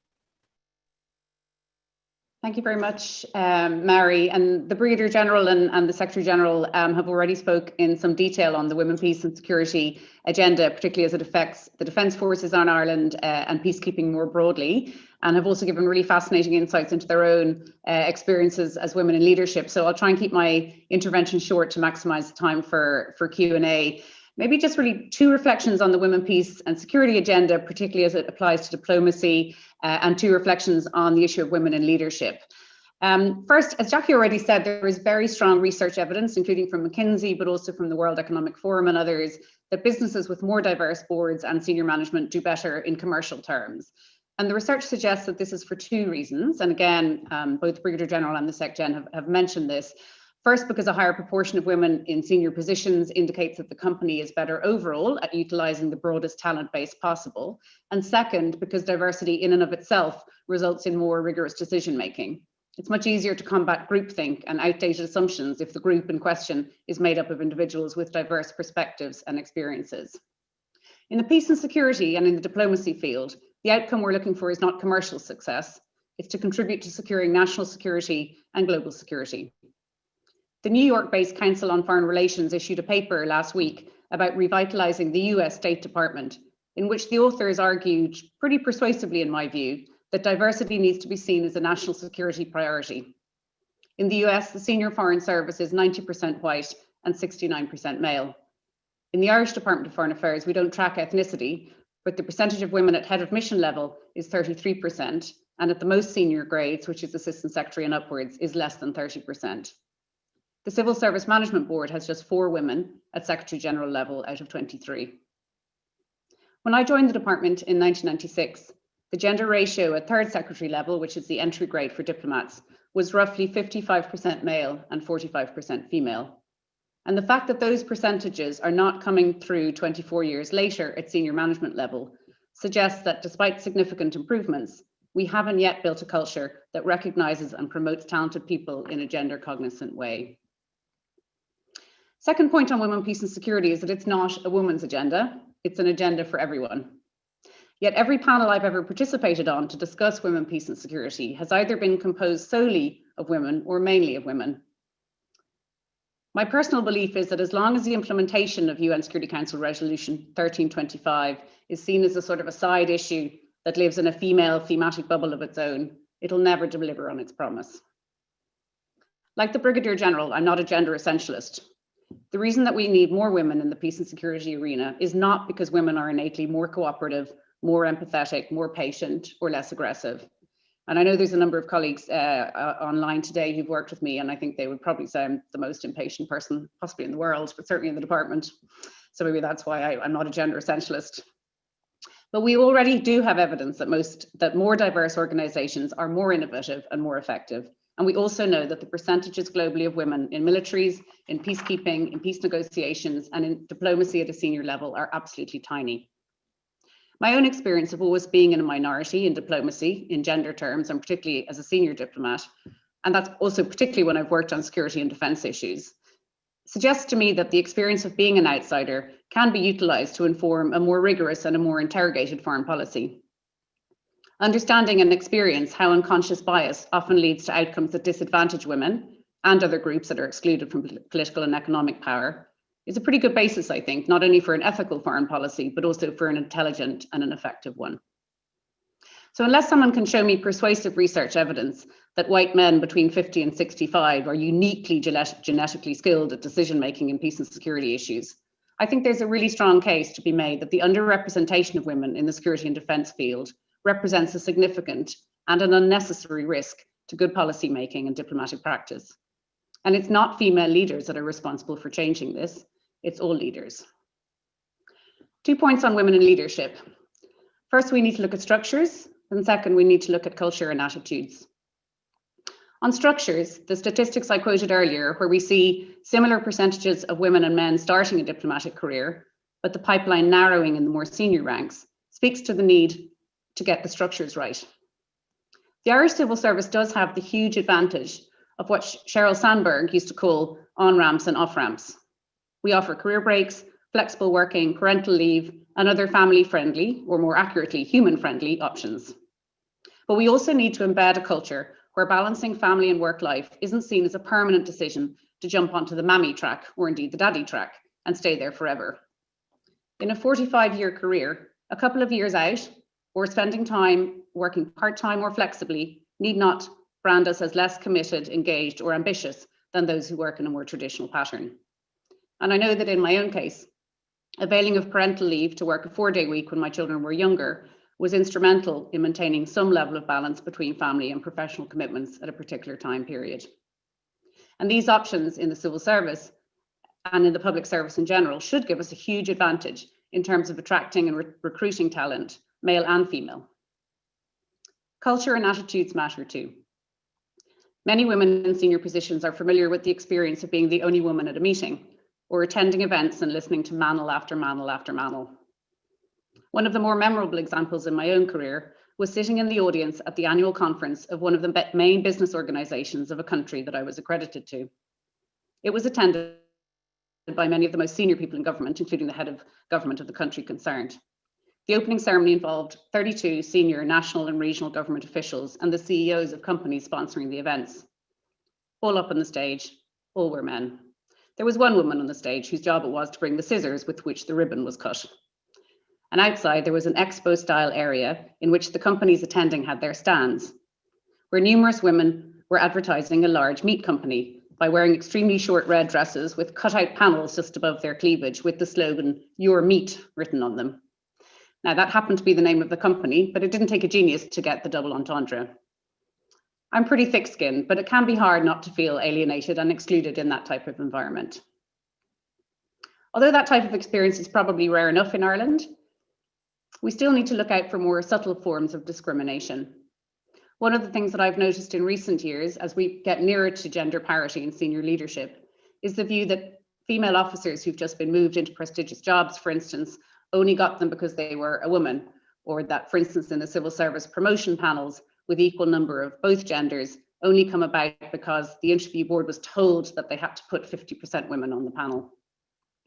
Thank you very much, Mary. And the Brigadier General and the Secretary General have already spoke in some detail on the Women, Peace and Security agenda, particularly as it affects the Defence Forces on Ireland and peacekeeping more broadly, and have also given really fascinating insights into their own experiences as women in leadership. So I'll try and keep my intervention short to maximise the time for Q&A. Maybe just really 2 reflections on the Women, Peace and Security agenda, particularly as it applies to diplomacy, and 2 reflections on the issue of women in leadership. First, as Jackie already said, there is very strong research evidence, including from McKinsey, but also from the World Economic Forum and others, that businesses with more diverse boards and senior management do better in commercial terms. And the research suggests that this is for 2 reasons. And again, both the Brigadier General and the Sec Gen have mentioned this. First, because a higher proportion of women in senior positions indicates that the company is better overall at utilising the broadest talent base possible. And second, because diversity in and of itself results in more rigorous decision making. It's much easier to combat groupthink and outdated assumptions if the group in question is made up of individuals with diverse perspectives and experiences. In the peace and security and in the diplomacy field, the outcome we're looking for is not commercial success. It's to contribute to securing national security and global security. The New York-based Council on Foreign Relations issued a paper last week about revitalizing the US State Department, in which the authors argued, pretty persuasively in my view, that diversity needs to be seen as a national security priority. In the US, the senior foreign service is 90% white and 69% male. In the Irish Department of Foreign Affairs, we don't track ethnicity, but the percentage of women at head of mission level is 33%, and at the most senior grades, which is Assistant Secretary and upwards, is less than 30%. The Civil Service Management Board has just 4 women at Secretary General level out of 23. When I joined the department in 1996, the gender ratio at 3rd Secretary level, which is the entry grade for diplomats, was roughly 55% male and 45% female. And the fact that those percentages are not coming through 24 years later at senior management level suggests that despite significant improvements, we haven't yet built a culture that recognises and promotes talented people in a gender cognizant way. Second point on women, peace and security is that it's not a woman's agenda, it's an agenda for everyone. Yet every panel I've ever participated on to discuss women, peace and security has either been composed solely of women or mainly of women. My personal belief is that as long as the implementation of UN Security Council Resolution 1325 is seen as a sort of a side issue that lives in a female thematic bubble of its own, it'll never deliver on its promise. Like the Brigadier General, I'm not a gender essentialist. The reason that we need more women in the peace and security arena is not because women are innately more cooperative, more empathetic, more patient, or less aggressive. And I know there's a number of colleagues online today who've worked with me, and I think they would probably say I'm the most impatient person possibly in the world, but certainly in the department. So maybe that's why I'm not a gender essentialist. But we already do have evidence that more diverse organizations are more innovative and more effective. And we also know that the percentages globally of women in militaries, in peacekeeping, in peace negotiations, and in diplomacy at a senior level are absolutely tiny. My own experience of always being in a minority in diplomacy, in gender terms, and particularly as a senior diplomat, and that's also particularly when I've worked on security and defense issues, suggests to me that the experience of being an outsider can be utilized to inform a more rigorous and a more interrogated foreign policy. Understanding and experience how unconscious bias often leads to outcomes that disadvantage women and other groups that are excluded from political and economic power is a pretty good basis, I think, not only for an ethical foreign policy, but also for an intelligent and an effective one. So unless someone can show me persuasive research evidence that white men between 50 and 65 are uniquely genetically skilled at decision-making in peace and security issues, I think there's a really strong case to be made that the underrepresentation of women in the security and defence field represents a significant and an unnecessary risk to good policy making and diplomatic practice. And it's not female leaders that are responsible for changing this, it's all leaders. 2 points on women in leadership. First, we need to look at structures, and second, we need to look at culture and attitudes. On structures, the statistics I quoted earlier, where we see similar percentages of women and men starting a diplomatic career, but the pipeline narrowing in the more senior ranks, speaks to the need to get the structures right. The Irish civil service does have the huge advantage of what Sheryl Sandberg used to call on-ramps and off-ramps. We offer career breaks, flexible working, parental leave, and other family-friendly, or more accurately, human-friendly options. But we also need to embed a culture where balancing family and work life isn't seen as a permanent decision to jump onto the mammy track, or indeed the daddy track, and stay there forever. In a 45-year career, a couple of years out, or spending time working part-time or flexibly, need not brand us as less committed, engaged, or ambitious than those who work in a more traditional pattern. And I know that in my own case, availing of parental leave to work a 4-day week when my children were younger was instrumental in maintaining some level of balance between family and professional commitments at a particular time period. And these options in the civil service and in the public service in general should give us a huge advantage in terms of attracting and recruiting talent, male and female. Culture and attitudes matter too. Many women in senior positions are familiar with the experience of being the only woman at a meeting or attending events and listening to manel after manel after manel. One of the more memorable examples in my own career was sitting in the audience at the annual conference of one of the main business organizations of a country that I was accredited to. It was attended by many of the most senior people in government, including the head of government of the country concerned. The opening ceremony involved 32 senior national and regional government officials and the CEOs of companies sponsoring the events. All up on the stage, all were men. There was one woman on the stage whose job it was to bring the scissors with which the ribbon was cut. And outside there was an expo style area in which the companies attending had their stands, where numerous women were advertising a large meat company by wearing extremely short red dresses with cutout panels just above their cleavage with the slogan, "Your meat," written on them. Now that happened to be the name of the company, but it didn't take a genius to get the double entendre. I'm pretty thick-skinned, but it can be hard not to feel alienated and excluded in that type of environment. Although that type of experience is probably rare enough in Ireland, we still need to look out for more subtle forms of discrimination. One of the things that I've noticed in recent years, as we get nearer to gender parity in senior leadership, is the view that female officers who've just been moved into prestigious jobs, for instance, only got them because they were a woman, or that, for instance, in the civil service promotion panels with equal number of both genders only come about because the interview board was told that they had to put 50% women on the panel.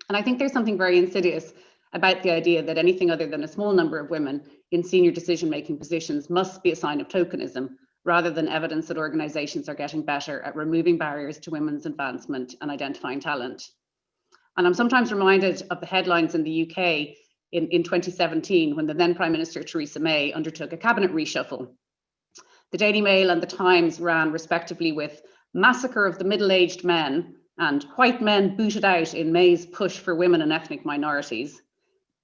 And I think there's something very insidious about the idea that anything other than a small number of women in senior decision-making positions must be a sign of tokenism, rather than evidence that organizations are getting better at removing barriers to women's advancement and identifying talent. And I'm sometimes reminded of the headlines in the UK in 2017, when the then Prime Minister Theresa May undertook a cabinet reshuffle. The Daily Mail and the Times ran respectively with "Massacre of the Middle-Aged Men" and "White Men Booted Out in May's Push for Women and Ethnic Minorities."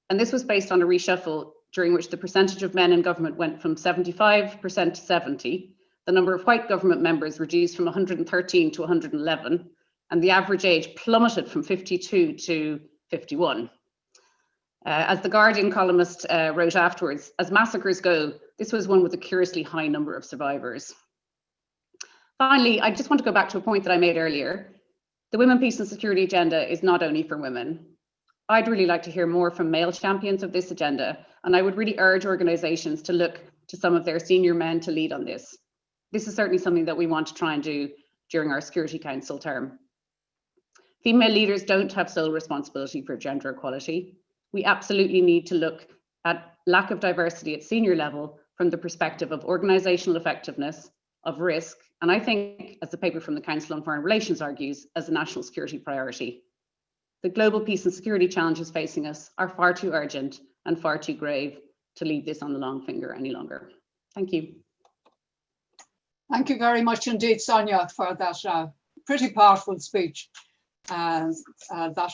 And this was based on a reshuffle during which the percentage of men in government went from 75% to 70, the number of white government members reduced from 113 to 111, and the average age plummeted from 52 to 51. As the Guardian columnist wrote afterwards, as massacres go, this was one with a curiously high number of survivors. Finally, I just want to go back to a point that I made earlier. The Women, Peace and Security agenda is not only for women. I'd really like to hear more from male champions of this agenda, and I would really urge organizations to look to some of their senior men to lead on this. This is certainly something that we want to try and do during our Security Council term. Female leaders don't have sole responsibility for gender equality. We absolutely need to look at lack of diversity at senior level from the perspective of organisational effectiveness, of risk, and I think, as the paper from the Council on Foreign Relations argues, as a national security priority. The global peace and security challenges facing us are far too urgent and far too grave to leave this on the long finger any longer. Thank you. Thank you very much indeed, Sonia, for that pretty powerful speech. That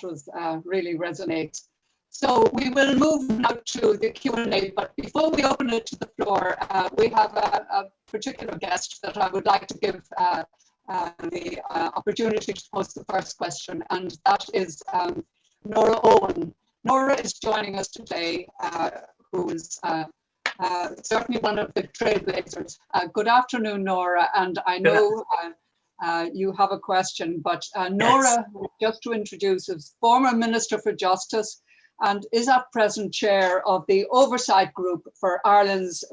was really resonates. So we will move now to the Q&A, but before we open it to the floor, we have a particular guest that I would like to give the opportunity to pose the first question, and that is Nora Owen. Nora is joining us today, who is certainly one of the trailblazers. Good afternoon, Nora, and I know you have a question, but Nora, just to introduce, is former Minister for Justice and is at present chair of the Oversight Group for Ireland's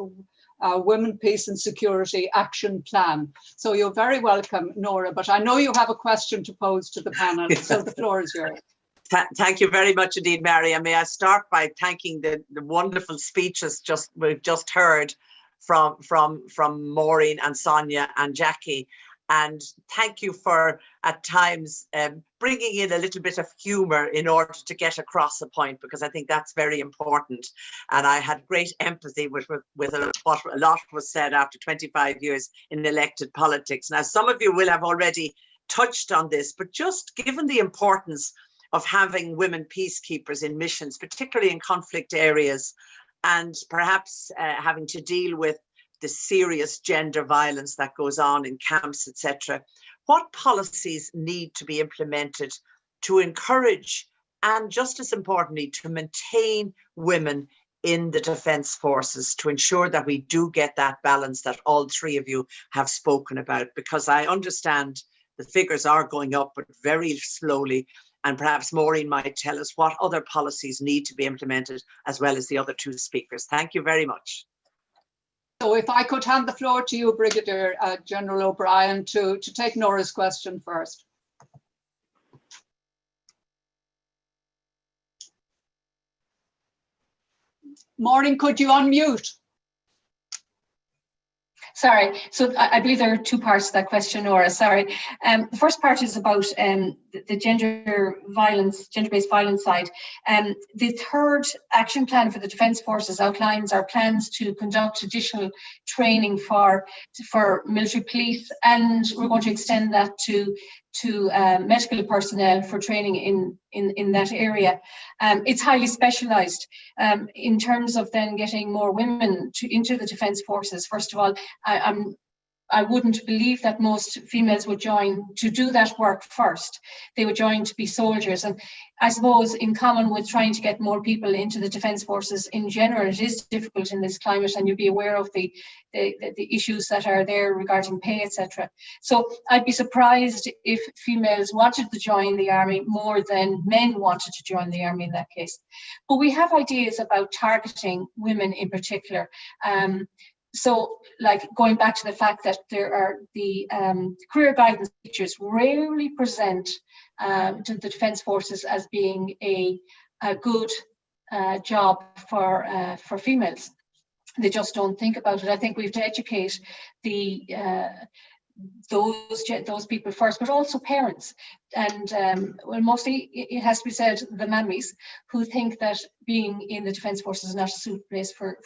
Women, Peace and Security Action Plan. So you're very welcome, Nora, but I know you have a question to pose to the panel, so the floor is yours. Thank you very much indeed, Mary. And may I start by thanking the wonderful speeches we've just heard from Maureen and Sonia and Jackie. And thank you for, at times, bringing in a little bit of humour in order to get across a point, because I think that's very important. And I had great empathy with what a lot was said after 25 years in elected politics. Now, some of you will have already touched on this, but just given the importance of having women peacekeepers in missions, particularly in conflict areas, and perhaps having to deal with the serious gender violence that goes on in camps, etc. What policies need to be implemented to encourage, and just as importantly, to maintain women in the defence forces, to ensure that we do get that balance that all three of you have spoken about? Because I understand the figures are going up, but very slowly. And perhaps Maureen might tell us what other policies need to be implemented, as well as the other two speakers. Thank you very much. So if I could hand the floor to you, Brigadier General O'Brien, to take Nora's question first. Maureen, could you unmute? Sorry, so I believe there are two parts to that question, Nora, sorry. The first part is about the gender-based violence side. The third action plan for the Defence Forces outlines our plans to conduct additional training for military police, and we're going to extend that to medical personnel for training in that area. It's highly specialised in terms of then getting more women into the Defence Forces. First of all, I wouldn't believe that most females would join to do that work first. They would join to be soldiers. And I suppose in common with trying to get more people into the Defence Forces in general, it is difficult in this climate, and you'll be aware of the issues that are there regarding pay, etc. So I'd be surprised if females wanted to join the army more than men wanted to join the army in that case. But we have ideas about targeting women in particular. So, like, going back to the fact that there are the career guidance features rarely present to the Defence Forces as being a good job for females. They just don't think about it. I think we have to educate those people first, but also parents. And well, mostly it has to be said, the mammies who think that being in the Defence Forces is not a suitable place for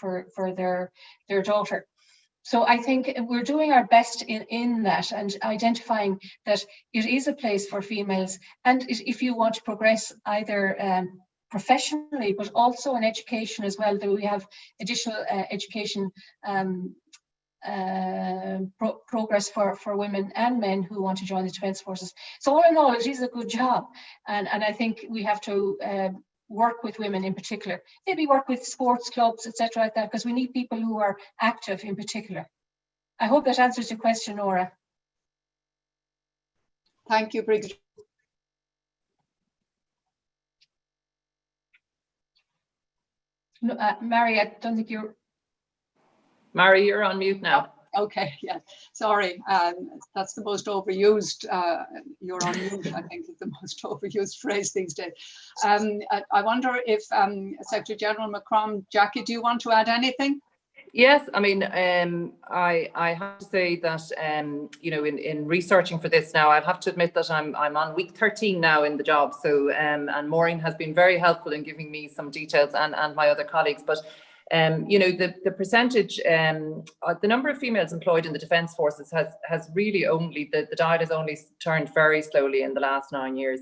their daughter. So I think we're doing our best in that, and identifying that it is a place for females. And if you want to progress either professionally, but also in education as well, that we have additional education progress for women and men who want to join the Defence Forces. So all in all, it is a good job, and I think we have to work with women in particular, maybe work with sports clubs, etc. like that, because we need people who are active in particular. I hope that answers your question, Nora. Thank you, Brigadier. No, Mary, I don't think you're... Mary, you're on mute now. Okay, yeah, sorry. That's the most overused, you're on mute, I think, is the most overused phrase these days. I wonder if Secretary General Macron, Jackie, do you want to add anything? Yes, I mean, I have to say that, you know, in researching for this now, I'll have to admit that I'm on week 13 now in the job. So, and Maureen has been very helpful in giving me some details, and my other colleagues. But, you know, the percentage, the number of females employed in the Defence Forces has really only, the dial has only turned very slowly in the last 9 years,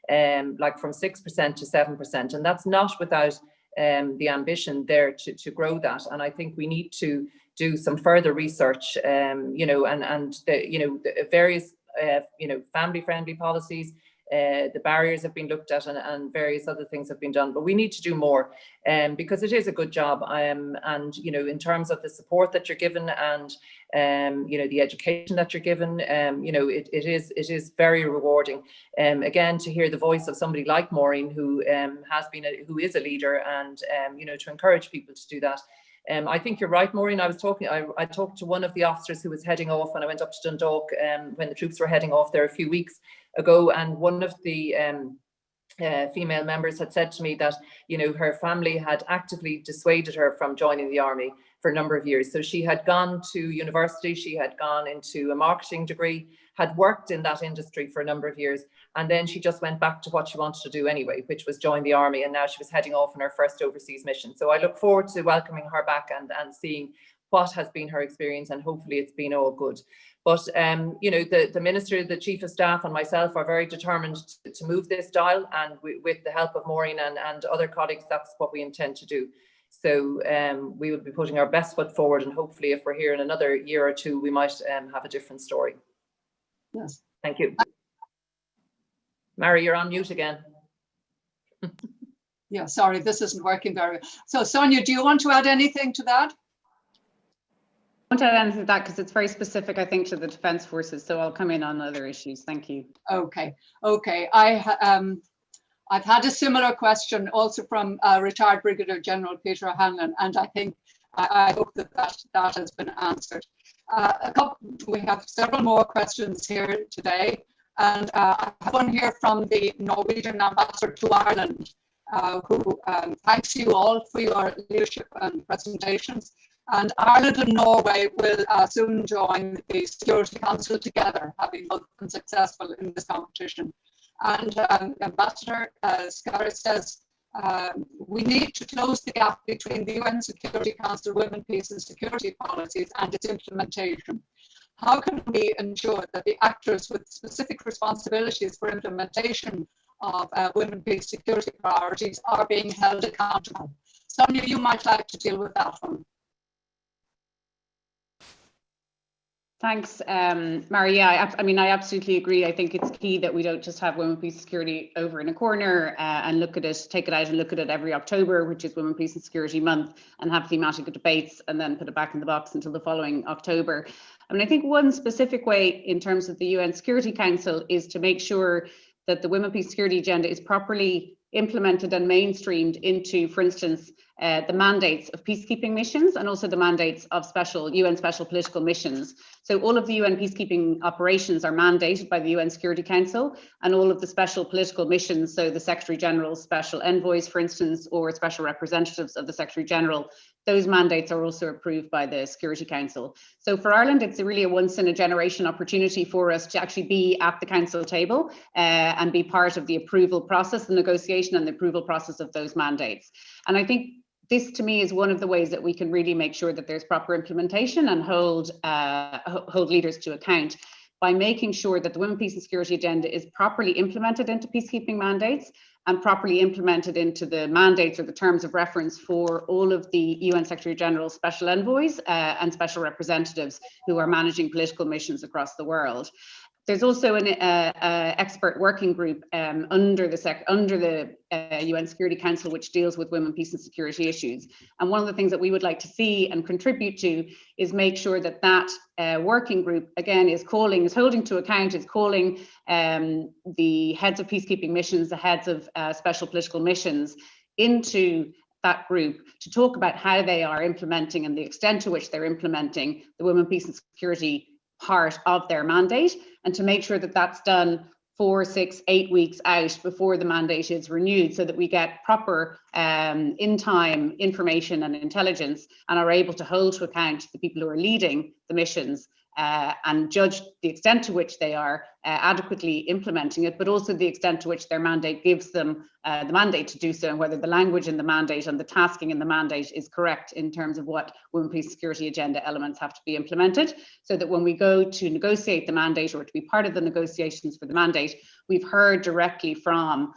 like from 6% to 7%. And that's not without the ambition there to grow that. And I think we need to do some further research, you know, and the, you know, the various, you know, family-friendly policies. The barriers have been looked at, and various other things have been done, but we need to do more, because it is a good job, and you know, in terms of the support that you're given, and you know, the education that you're given, you know, it is very rewarding. Again, to hear the voice of somebody like Maureen, who who is a leader, and you know, to encourage people to do that. I think you're right, Maureen. I talked to one of the officers who was heading off when I went up to Dundalk, when the troops were heading off there a few weeks ago, and one of the female members had said to me that, you know, her family had actively dissuaded her from joining the army for a number of years. So she had gone to university, she had gone into a marketing degree, had worked in that industry for a number of years, and then she just went back to what she wanted to do anyway, which was join the army, and now she was heading off on her first overseas mission. So I look forward to welcoming her back and seeing what has been her experience, and hopefully it's been all good. But you know, the Minister, the Chief of Staff, and myself are very determined to move this dial, and with the help of Maureen and other colleagues, that's what we intend to do. So we will be putting our best foot forward, and hopefully if we're here in another year or two, we might have a different story. Yes. Thank you. Mary, you're on mute again. Yeah, sorry, this isn't working very well. So Sonia, do you want to add anything to that? I won't add anything to that because it's very specific, I think, to the Defence Forces. So I'll come in on other issues. Thank you. Okay. I've had a similar question also from retired Brigadier General Peter Hanlon, and I think I hope that has been answered. We have several more questions here today, and I have one here from the Norwegian Ambassador to Ireland, who thanks you all for your leadership and presentations. And Ireland and Norway will soon join the Security Council together, having both been successful in this competition. And Ambassador Scarrett says, we need to close the gap between the UN Security Council Women, Peace and Security policies and its implementation. How can we ensure that the actors with specific responsibilities for implementation of women, peace, security priorities are being held accountable? Sonia, you might like to deal with that one. Thanks, Mary. Yeah, I mean, I absolutely agree. I think it's key that we don't just have Women, Peace, Security over in a corner and look at it, take it out and look at it every October, which is Women, Peace and Security Month, and have thematic debates and then put it back in the box until the following October. I mean, I think one specific way in terms of the UN Security Council is to make sure that the Women, Peace, Security agenda is properly implemented and mainstreamed into, for instance, the mandates of peacekeeping missions and also the mandates of UN special political missions. So all of the UN peacekeeping operations are mandated by the UN Security Council, and all of the special political missions, so the Secretary General's special envoys, for instance, or special representatives of the Secretary General, those mandates are also approved by the Security Council. So for Ireland, it's really a once in a generation opportunity for us to actually be at the Council table and be part of the approval process, the negotiation and the approval process of those mandates. And I think this, to me, is one of the ways that we can really make sure that there's proper implementation and hold leaders to account by making sure that the Women, Peace and Security agenda is properly implemented into peacekeeping mandates and properly implemented into the mandates or the terms of reference for all of the UN Secretary General's special envoys and special representatives who are managing political missions across the world. There's also an expert working group under the UN Security Council, which deals with women, peace and security issues. And one of the things that we would like to see and contribute to is make sure that that working group, again, is holding to account, is calling the heads of peacekeeping missions, the heads of special political missions into that group to talk about how they are implementing and the extent to which they're implementing the women, peace and security part of their mandate, and to make sure that that's done 4, 6, 8 weeks out before the mandate is renewed, so that we get proper in-time information and intelligence and are able to hold to account the people who are leading the missions and judge the extent to which they are adequately implementing it, but also the extent to which their mandate gives them the mandate to do so, and whether the language in the mandate and the tasking in the mandate is correct in terms of what women, peace and security agenda elements have to be implemented, so that when we go to negotiate the mandate or to be part of the negotiations for the mandate, we've heard directly from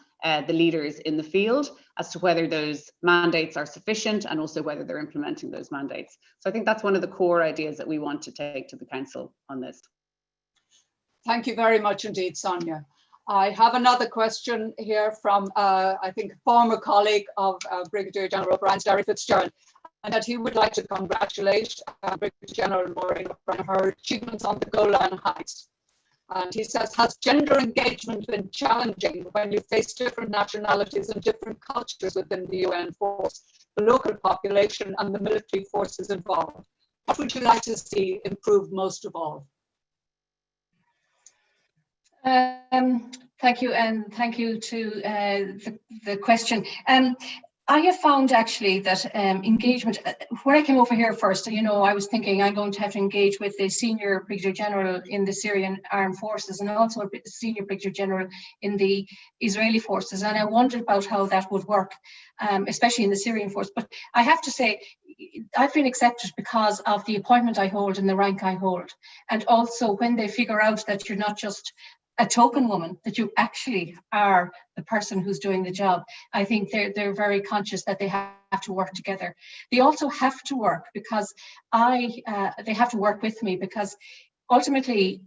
the leaders in the field as to whether those mandates are sufficient and also whether they're implementing those mandates. So I think that's one of the core ideas that we want to take to the Council on this. Thank you very much indeed, Sonia. I have another question here from, I think, a former colleague of Brigadier General O'Brien's, Derry Fitzgerald, and that he would like to congratulate Brigadier General Maureen on her achievements on the Golan Heights. And he says, has gender engagement been challenging when you face different nationalities and different cultures within the UN force, the local population and the military forces involved? What would you like to see improve most of all? Thank you, and thank you to the question. I have found actually that engagement, when I came over here first, you know, I was thinking I'm going to have to engage with the senior Brigadier General in the Syrian Armed Forces and also a senior Brigadier General in the Israeli forces. And I wondered about how that would work, especially in the Syrian force. But I have to say, I've been accepted because of the appointment I hold and the rank I hold. And also when they figure out that you're not just a token woman, that you actually are the person who's doing the job. I think they're very conscious that they have to work together. They also have to work because they have to work with me, because ultimately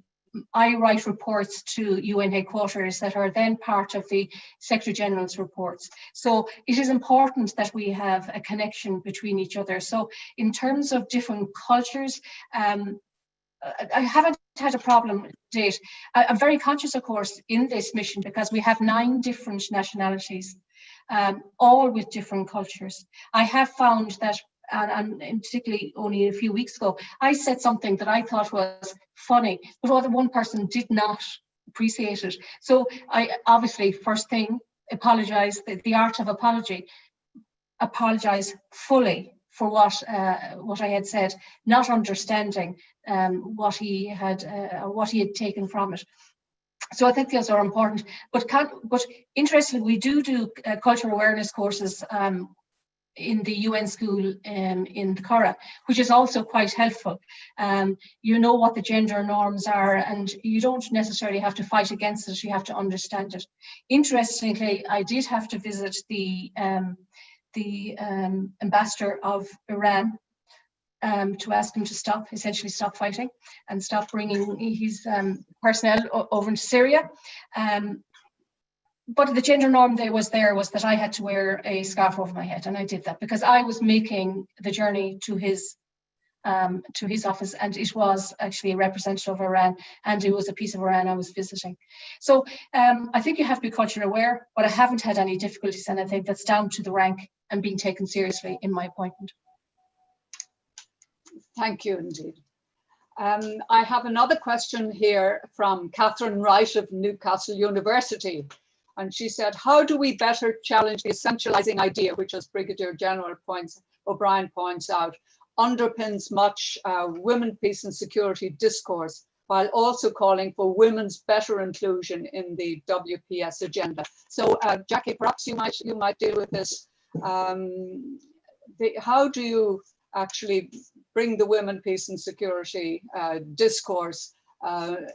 I write reports to UN headquarters that are then part of the Secretary General's reports. So it is important that we have a connection between each other. So in terms of different cultures, I haven't had a problem to date. I'm very conscious, of course, in this mission because we have 9 different nationalities, all with different cultures. I have found that, and particularly only a few weeks ago, I said something that I thought was funny, but other one person did not appreciate it. So I obviously, first thing, apologise, the art of apology, apologise fully for what I had said, not understanding what he had taken from it. So I think those are important. But interestingly, we do cultural awareness courses in the UN school in the Curragh, which is also quite helpful. You know what the gender norms are, and you don't necessarily have to fight against it. You have to understand it. Interestingly, I did have to visit the ambassador of Iran to ask him to essentially stop fighting and stop bringing his personnel over into Syria. But the gender norm was that I had to wear a scarf over my head, and I did that because I was making the journey to his office, and it was actually a representative of Iran, and it was a piece of Iran I was visiting. So I think you have to be culturally aware, but I haven't had any difficulties, and I think that's down to the rank and being taken seriously in my appointment. Thank you indeed. I have another question here from Catherine Wright of Newcastle University. And she said, how do we better challenge the essentializing idea, which, as Brigadier General O'Brien points out, underpins much women, peace and security discourse, while also calling for women's better inclusion in the WPS agenda. So Jackie, perhaps you might deal with this. How do you actually bring the women, peace and security discourse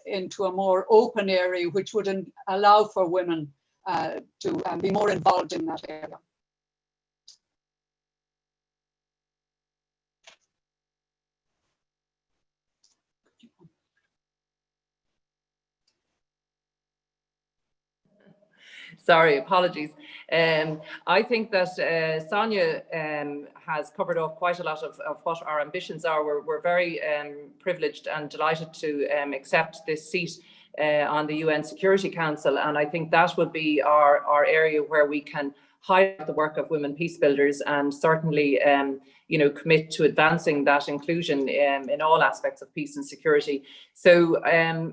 into a more open area, which would allow for women to be more involved in that area? Sorry, apologies. I think that Sonia has covered off quite a lot of what our ambitions are. We're very privileged and delighted to accept this seat on the UN Security Council, and I think that would be our area where we can highlight the work of women peace builders and certainly, you know, commit to advancing that inclusion in all aspects of peace and security. So,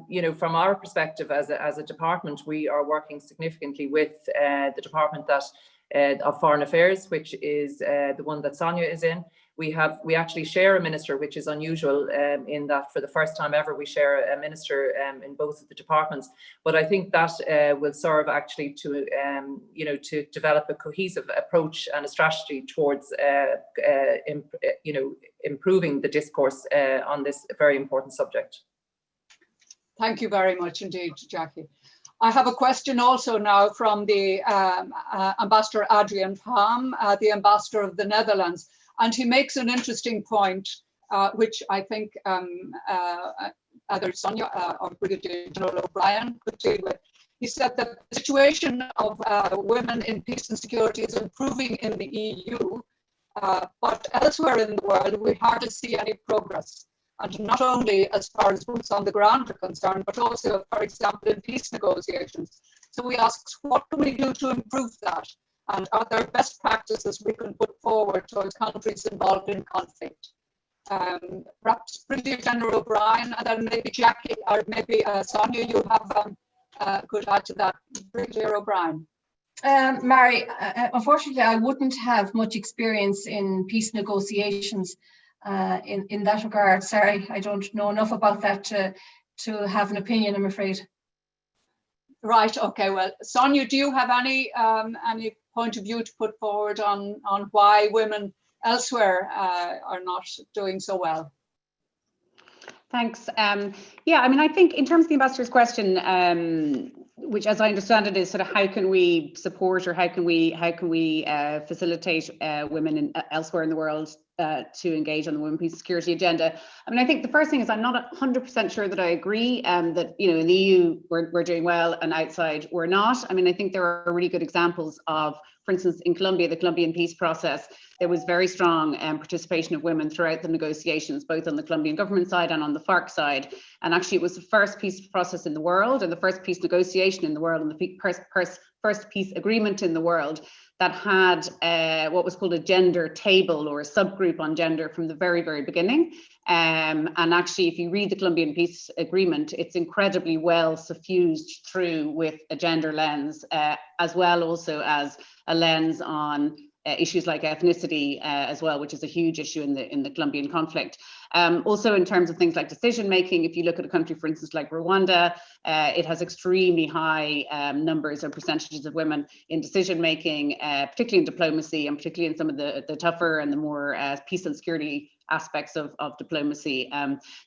you know, from our perspective as a department, we are working significantly with the department of Foreign Affairs, which is the one that Sonia is in. We actually share a minister, which is unusual in that for the first time ever we share a minister in both of the departments. But I think that will serve actually to you know, to develop a cohesive approach and a strategy towards you know, improving the discourse on this very important subject. Thank you very much indeed, Jackie. I have a question also now from the Ambassador Adrian Palm, the Ambassador of the Netherlands. And he makes an interesting point, which I think either Sonia or Brigadier General O'Brien could deal with. He said that the situation of women in peace and security is improving in the EU, but elsewhere in the world, we hardly see any progress. And not only as far as boots on the ground are concerned, but also, for example, in peace negotiations. So we ask, what can we do to improve that? And are there best practices we can put forward towards countries involved in conflict? Perhaps Brigadier General O'Brien, and then maybe Jackie, or maybe Sonia, you have could add to that. Brigadier O'Brien. Mary, unfortunately, I wouldn't have much experience in peace negotiations in that regard. Sorry, I don't know enough about that to have an opinion, I'm afraid. Right. Okay. Well, Sonia, do you have any point of view to put forward on why women elsewhere are not doing so well? Thanks. Yeah, I mean, I think in terms of the ambassador's question, which, as I understand it, is sort of how can we support or how can we facilitate women elsewhere in the world to engage on the women, peace and security agenda. I mean, I think the first thing is I'm not 100% sure that I agree that, you know, in the EU we're doing well and outside we're not. I mean, I think there are really good examples of, for instance, in Colombia, the Colombian peace process, there was very strong participation of women throughout the negotiations, both on the Colombian government side and on the FARC side. And actually it was the first peace process in the world and the first peace negotiation in the world and the first peace agreement in the world that had what was called a gender table or a subgroup on gender from the very, very beginning. And actually, if you read the Colombian peace agreement, it's incredibly well suffused through with a gender lens, as well also as a lens on issues like ethnicity as well, which is a huge issue in the Colombian conflict. Also in terms of things like decision making, if you look at a country, for instance, like Rwanda, it has extremely high numbers or percentages of women in decision making, particularly in diplomacy and particularly in some of the tougher and the more peace and security aspects of diplomacy.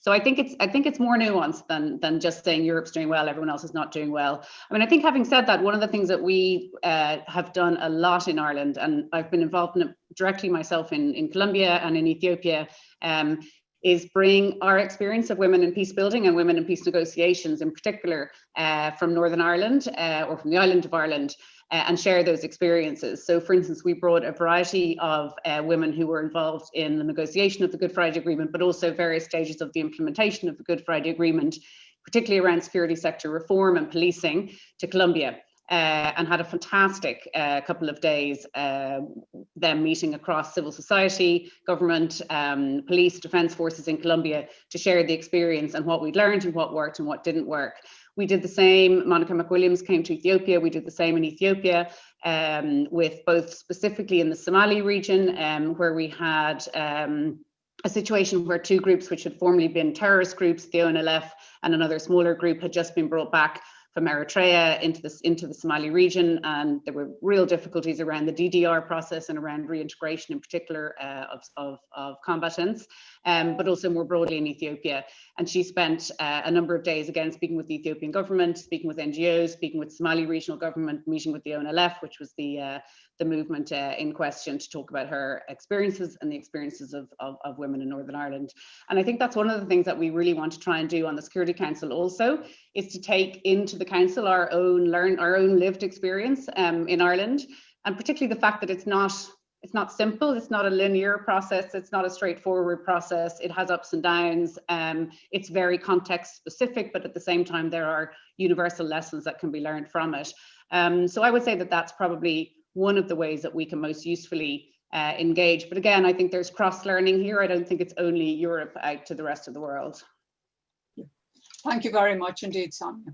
So I think it's more nuanced than just saying Europe's doing well, everyone else is not doing well. I mean, I think having said that, one of the things that we have done a lot in Ireland, and I've been involved in it directly myself in Colombia and in Ethiopia, is bring our experience of women in peace building and women in peace negotiations in particular from Northern Ireland or from the island of Ireland and share those experiences. So for instance, we brought a variety of women who were involved in the negotiation of the Good Friday Agreement, but also various stages of the implementation of the Good Friday Agreement, particularly around security sector reform and policing, to Colombia. And had a fantastic couple of days, them meeting across civil society, government, police, defense forces in Colombia to share the experience and what we'd learned and what worked and what didn't work. We did the same, Monica McWilliams came to Ethiopia, we did the same in Ethiopia with both specifically in the Somali region where we had a situation where two groups which had formerly been terrorist groups, the ONLF and another smaller group, had just been brought back from Eritrea into the Somali region, and there were real difficulties around the DDR process and around reintegration in particular of combatants, but also more broadly in Ethiopia. And she spent a number of days again speaking with the Ethiopian government, speaking with NGOs, speaking with Somali regional government, meeting with the ONLF, which was the movement in question, to talk about her experiences and the experiences of women in Northern Ireland. And I think that's one of the things that we really want to try and do on the Security Council also, is to take into the Council our own lived experience in Ireland, and particularly the fact that it's not simple, it's not a linear process, it's not a straightforward process, it has ups and downs, it's very context specific, but at the same time there are universal lessons that can be learned from it. So I would say that that's probably one of the ways that we can most usefully engage. But again, I think there's cross-learning here. I don't think it's only Europe out to the rest of the world. Thank you very much indeed, Sonia.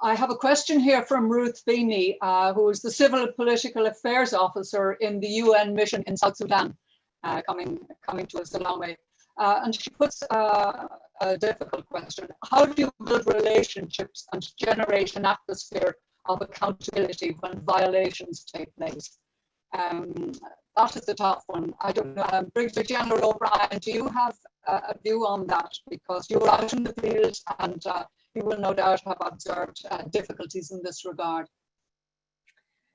I have a question here from Ruth Feeney, who is the Civil and Political Affairs Officer in the UN mission in South Sudan, coming to us a long way. And she puts a difficult question. How do you build relationships and generate an atmosphere of accountability when violations take place? That is the tough one. I don't know, Brigadier General O'Brien, do you have a view on that? Because you're out in the field and you will no doubt have observed difficulties in this regard.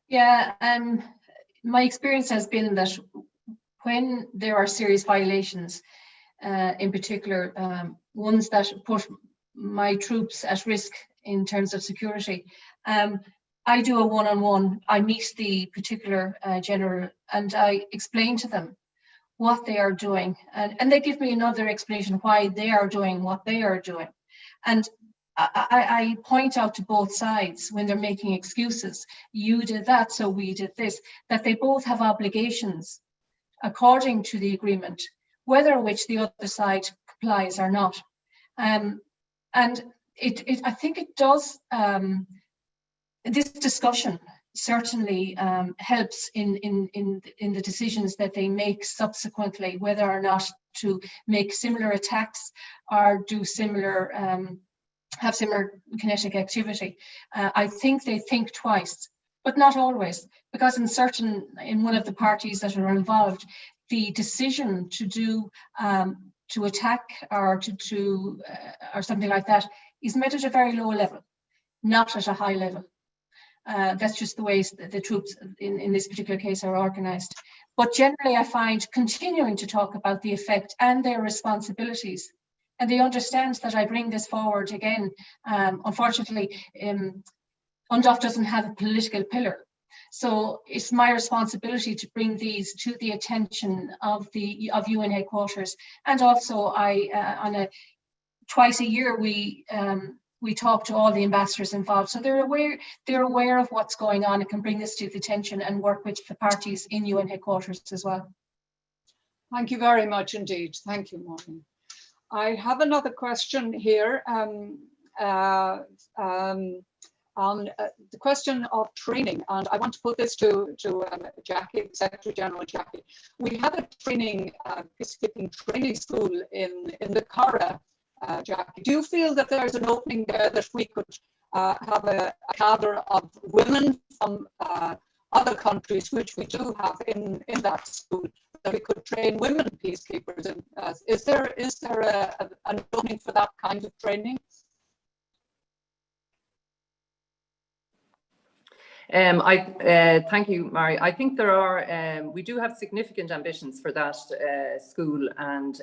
Yeah, my experience has been that when there are serious violations, in particular, ones that put my troops at risk in terms of security, I do a one-on-one. I meet the particular general and I explain to them what they are doing, and they give me another explanation why they are doing what they are doing. And I point out to both sides when they're making excuses. You did that, so we did this, that they both have obligations according to the agreement, whether which the other side complies or not. And I think it does, this discussion certainly helps in the decisions that they make subsequently, whether or not to make similar attacks or do similar, have similar kinetic activity. I think they think twice, but not always, because in one of the parties that are involved, the decision to do to attack or or something like that is made at a very low level, not at a high level. That's just the way the troops in this particular case are organised. But generally, I find continuing to talk about the effect and their responsibilities, and they understand that I bring this forward again. Unfortunately, UNDOF doesn't have a political pillar, so it's my responsibility to bring these to the attention of UN headquarters, and also twice a year we talk to all the ambassadors involved, so they're aware of what's going on and can bring this to the attention and work with the parties in UN headquarters as well. Thank you very much indeed. Thank you, Maureen. I have another question here on the question of training, and I want to put this to Jackie, Secretary General Jackie. We have a peacekeeping training school in the Curragh. Jackie, do you feel that there's an opening there that we could have a cadre of women from other countries, which we do have in that school, that we could train women peacekeepers? And is there an opening for that kind of training? Thank you, Mary. I think there are, we do have significant ambitions for that school, and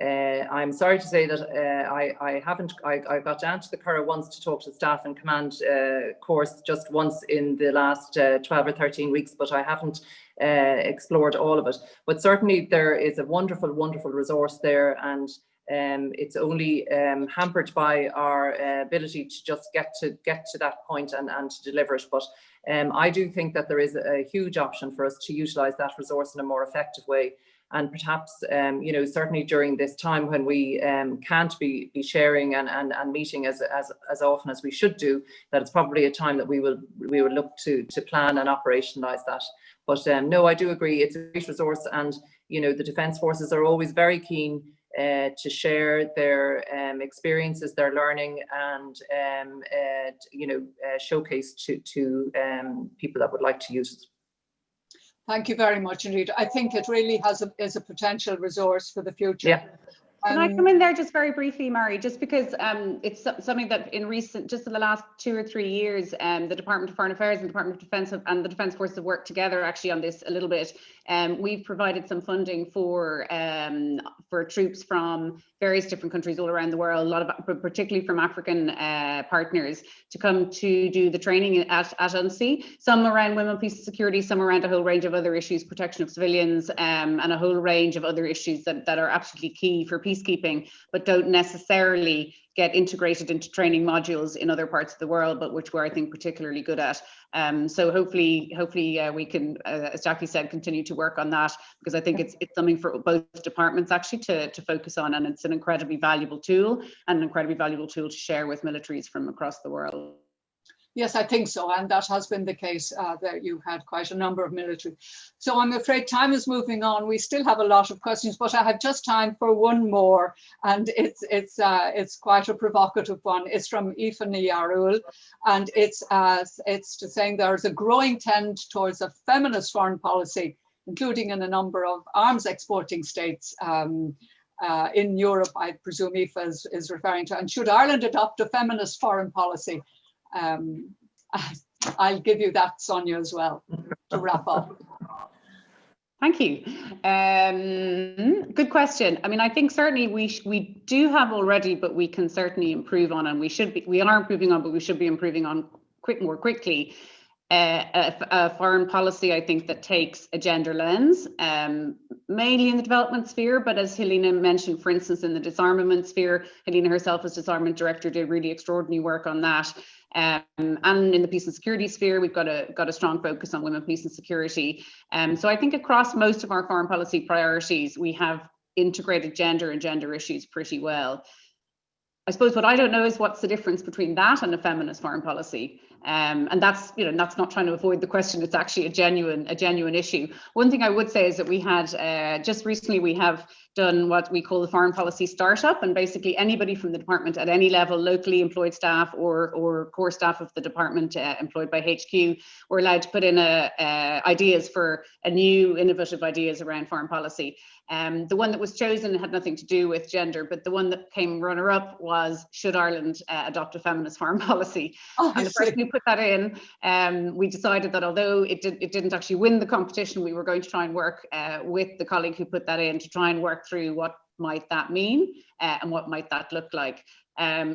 I'm sorry to say that I got down to the Curragh once to talk to the staff and command course just once in the last 12 or 13 weeks, but I haven't explored all of it. But certainly there is a wonderful, wonderful resource there, and it's only hampered by our ability to just get to that point and to deliver it. But I do think that there is a huge option for us to utilise that resource in a more effective way. And perhaps, you know, certainly during this time when we can't be sharing and meeting as often as we should do, that it's probably a time that we will look to plan and operationalise that. But no, I do agree, it's a great resource, and you know, the Defence Forces are always very keen to share their experiences, their learning, and you know, showcase to people that would like to use it. Thank you very much indeed. I think it really is a potential resource for the future. Yeah. Can I come in there just very briefly, Mary, just because it's something that just in the last 2 or 3 years, the Department of Foreign Affairs and the Department of Defence and the Defence Forces have worked together actually on this a little bit. We've provided some funding for troops from various different countries all around the world, a lot of, particularly from African partners, to come to do the training at UNSI, some around women, peace and security, some around a whole range of other issues, protection of civilians, and a whole range of other issues that are absolutely key for peacekeeping peacekeeping, but don't necessarily get integrated into training modules in other parts of the world, but which we're, I think, particularly good at. So hopefully we can, as Jackie said, continue to work on that, because I think it's something for both departments actually to focus on, and it's an incredibly valuable tool, and an incredibly valuable tool to share with militaries from across the world. Yes, I think so, and that has been the case, that you had quite a number of military. So I'm afraid time is moving on. We still have a lot of questions, but I have just time for one more, and it's quite a provocative one. It's from Aoife Yarul, and it's saying there's a growing trend towards a feminist foreign policy, including in a number of arms exporting states. In Europe, I presume Aoife is referring to, and should Ireland adopt a feminist foreign policy? I'll give you that, Sonia, as well, to wrap up. Thank you. Good question. I mean, I think certainly we do have already, but we can certainly improve on, and we are improving on, but we should be improving on more quickly. A foreign policy, I think, that takes a gender lens, mainly in the development sphere, but as Helena mentioned, for instance, in the disarmament sphere, Helena herself as disarmament director did really extraordinary work on that. And in the peace and security sphere, we've got a strong focus on women, peace and security. So I think across most of our foreign policy priorities, we have integrated gender and gender issues pretty well. I suppose what I don't know is what's the difference between that and a feminist foreign policy. And that's not trying to avoid the question. It's actually a genuine issue. One thing I would say is that we had just recently, we have done what we call the foreign policy startup, and basically anybody from the department at any level, locally employed staff or core staff of the department employed by HQ, were allowed to put in ideas for innovative ideas around foreign policy. The one that was chosen had nothing to do with gender, but the one that came runner-up was, should Ireland adopt a feminist foreign policy? Oh, and the person who put that in, we decided that although it didn't actually win the competition, we were going to try and work with the colleague who put that in to try and work through what might that mean and what might that look like.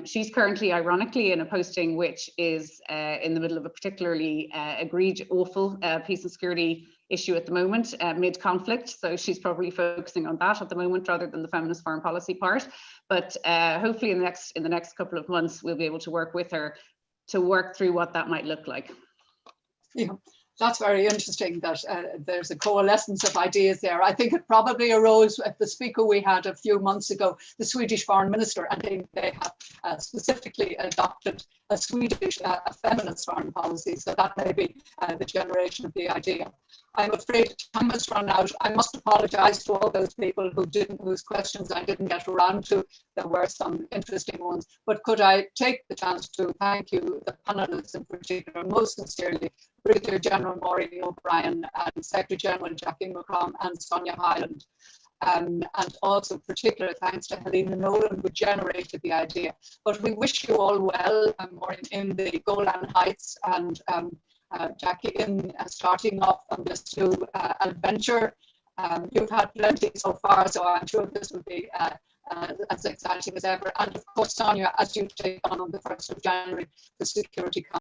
She's currently, ironically, in a posting which is in the middle of a particularly awful peace and security issue at the moment, mid-conflict. So she's probably focusing on that at the moment rather than the feminist foreign policy part. But hopefully in the next couple of months, we'll be able to work with her to work through what that might look like. Yeah. That's very interesting that there's a coalescence of ideas there. I think it probably arose at the speaker we had a few months ago, the Swedish foreign minister. I think they have specifically adopted a Swedish feminist foreign policy. So that may be the generation of the idea. I'm afraid time has run out. I must apologise to all those people whose questions I didn't get around to. There were some interesting ones, but could I take the chance to thank you, the panelists in particular, most sincerely, Brigadier General Maureen O'Brien and Secretary General Jackie McCrum and Sonia Hyland. And also particular thanks to Helena Nolan, who generated the idea. But we wish you all well, Maureen, in the Golan Heights, and Jackie in starting off on this new adventure. You've had plenty so far, so I'm sure this will be as exciting as ever. And of course, Sonia, as you take on the 1st of January, the Security Council.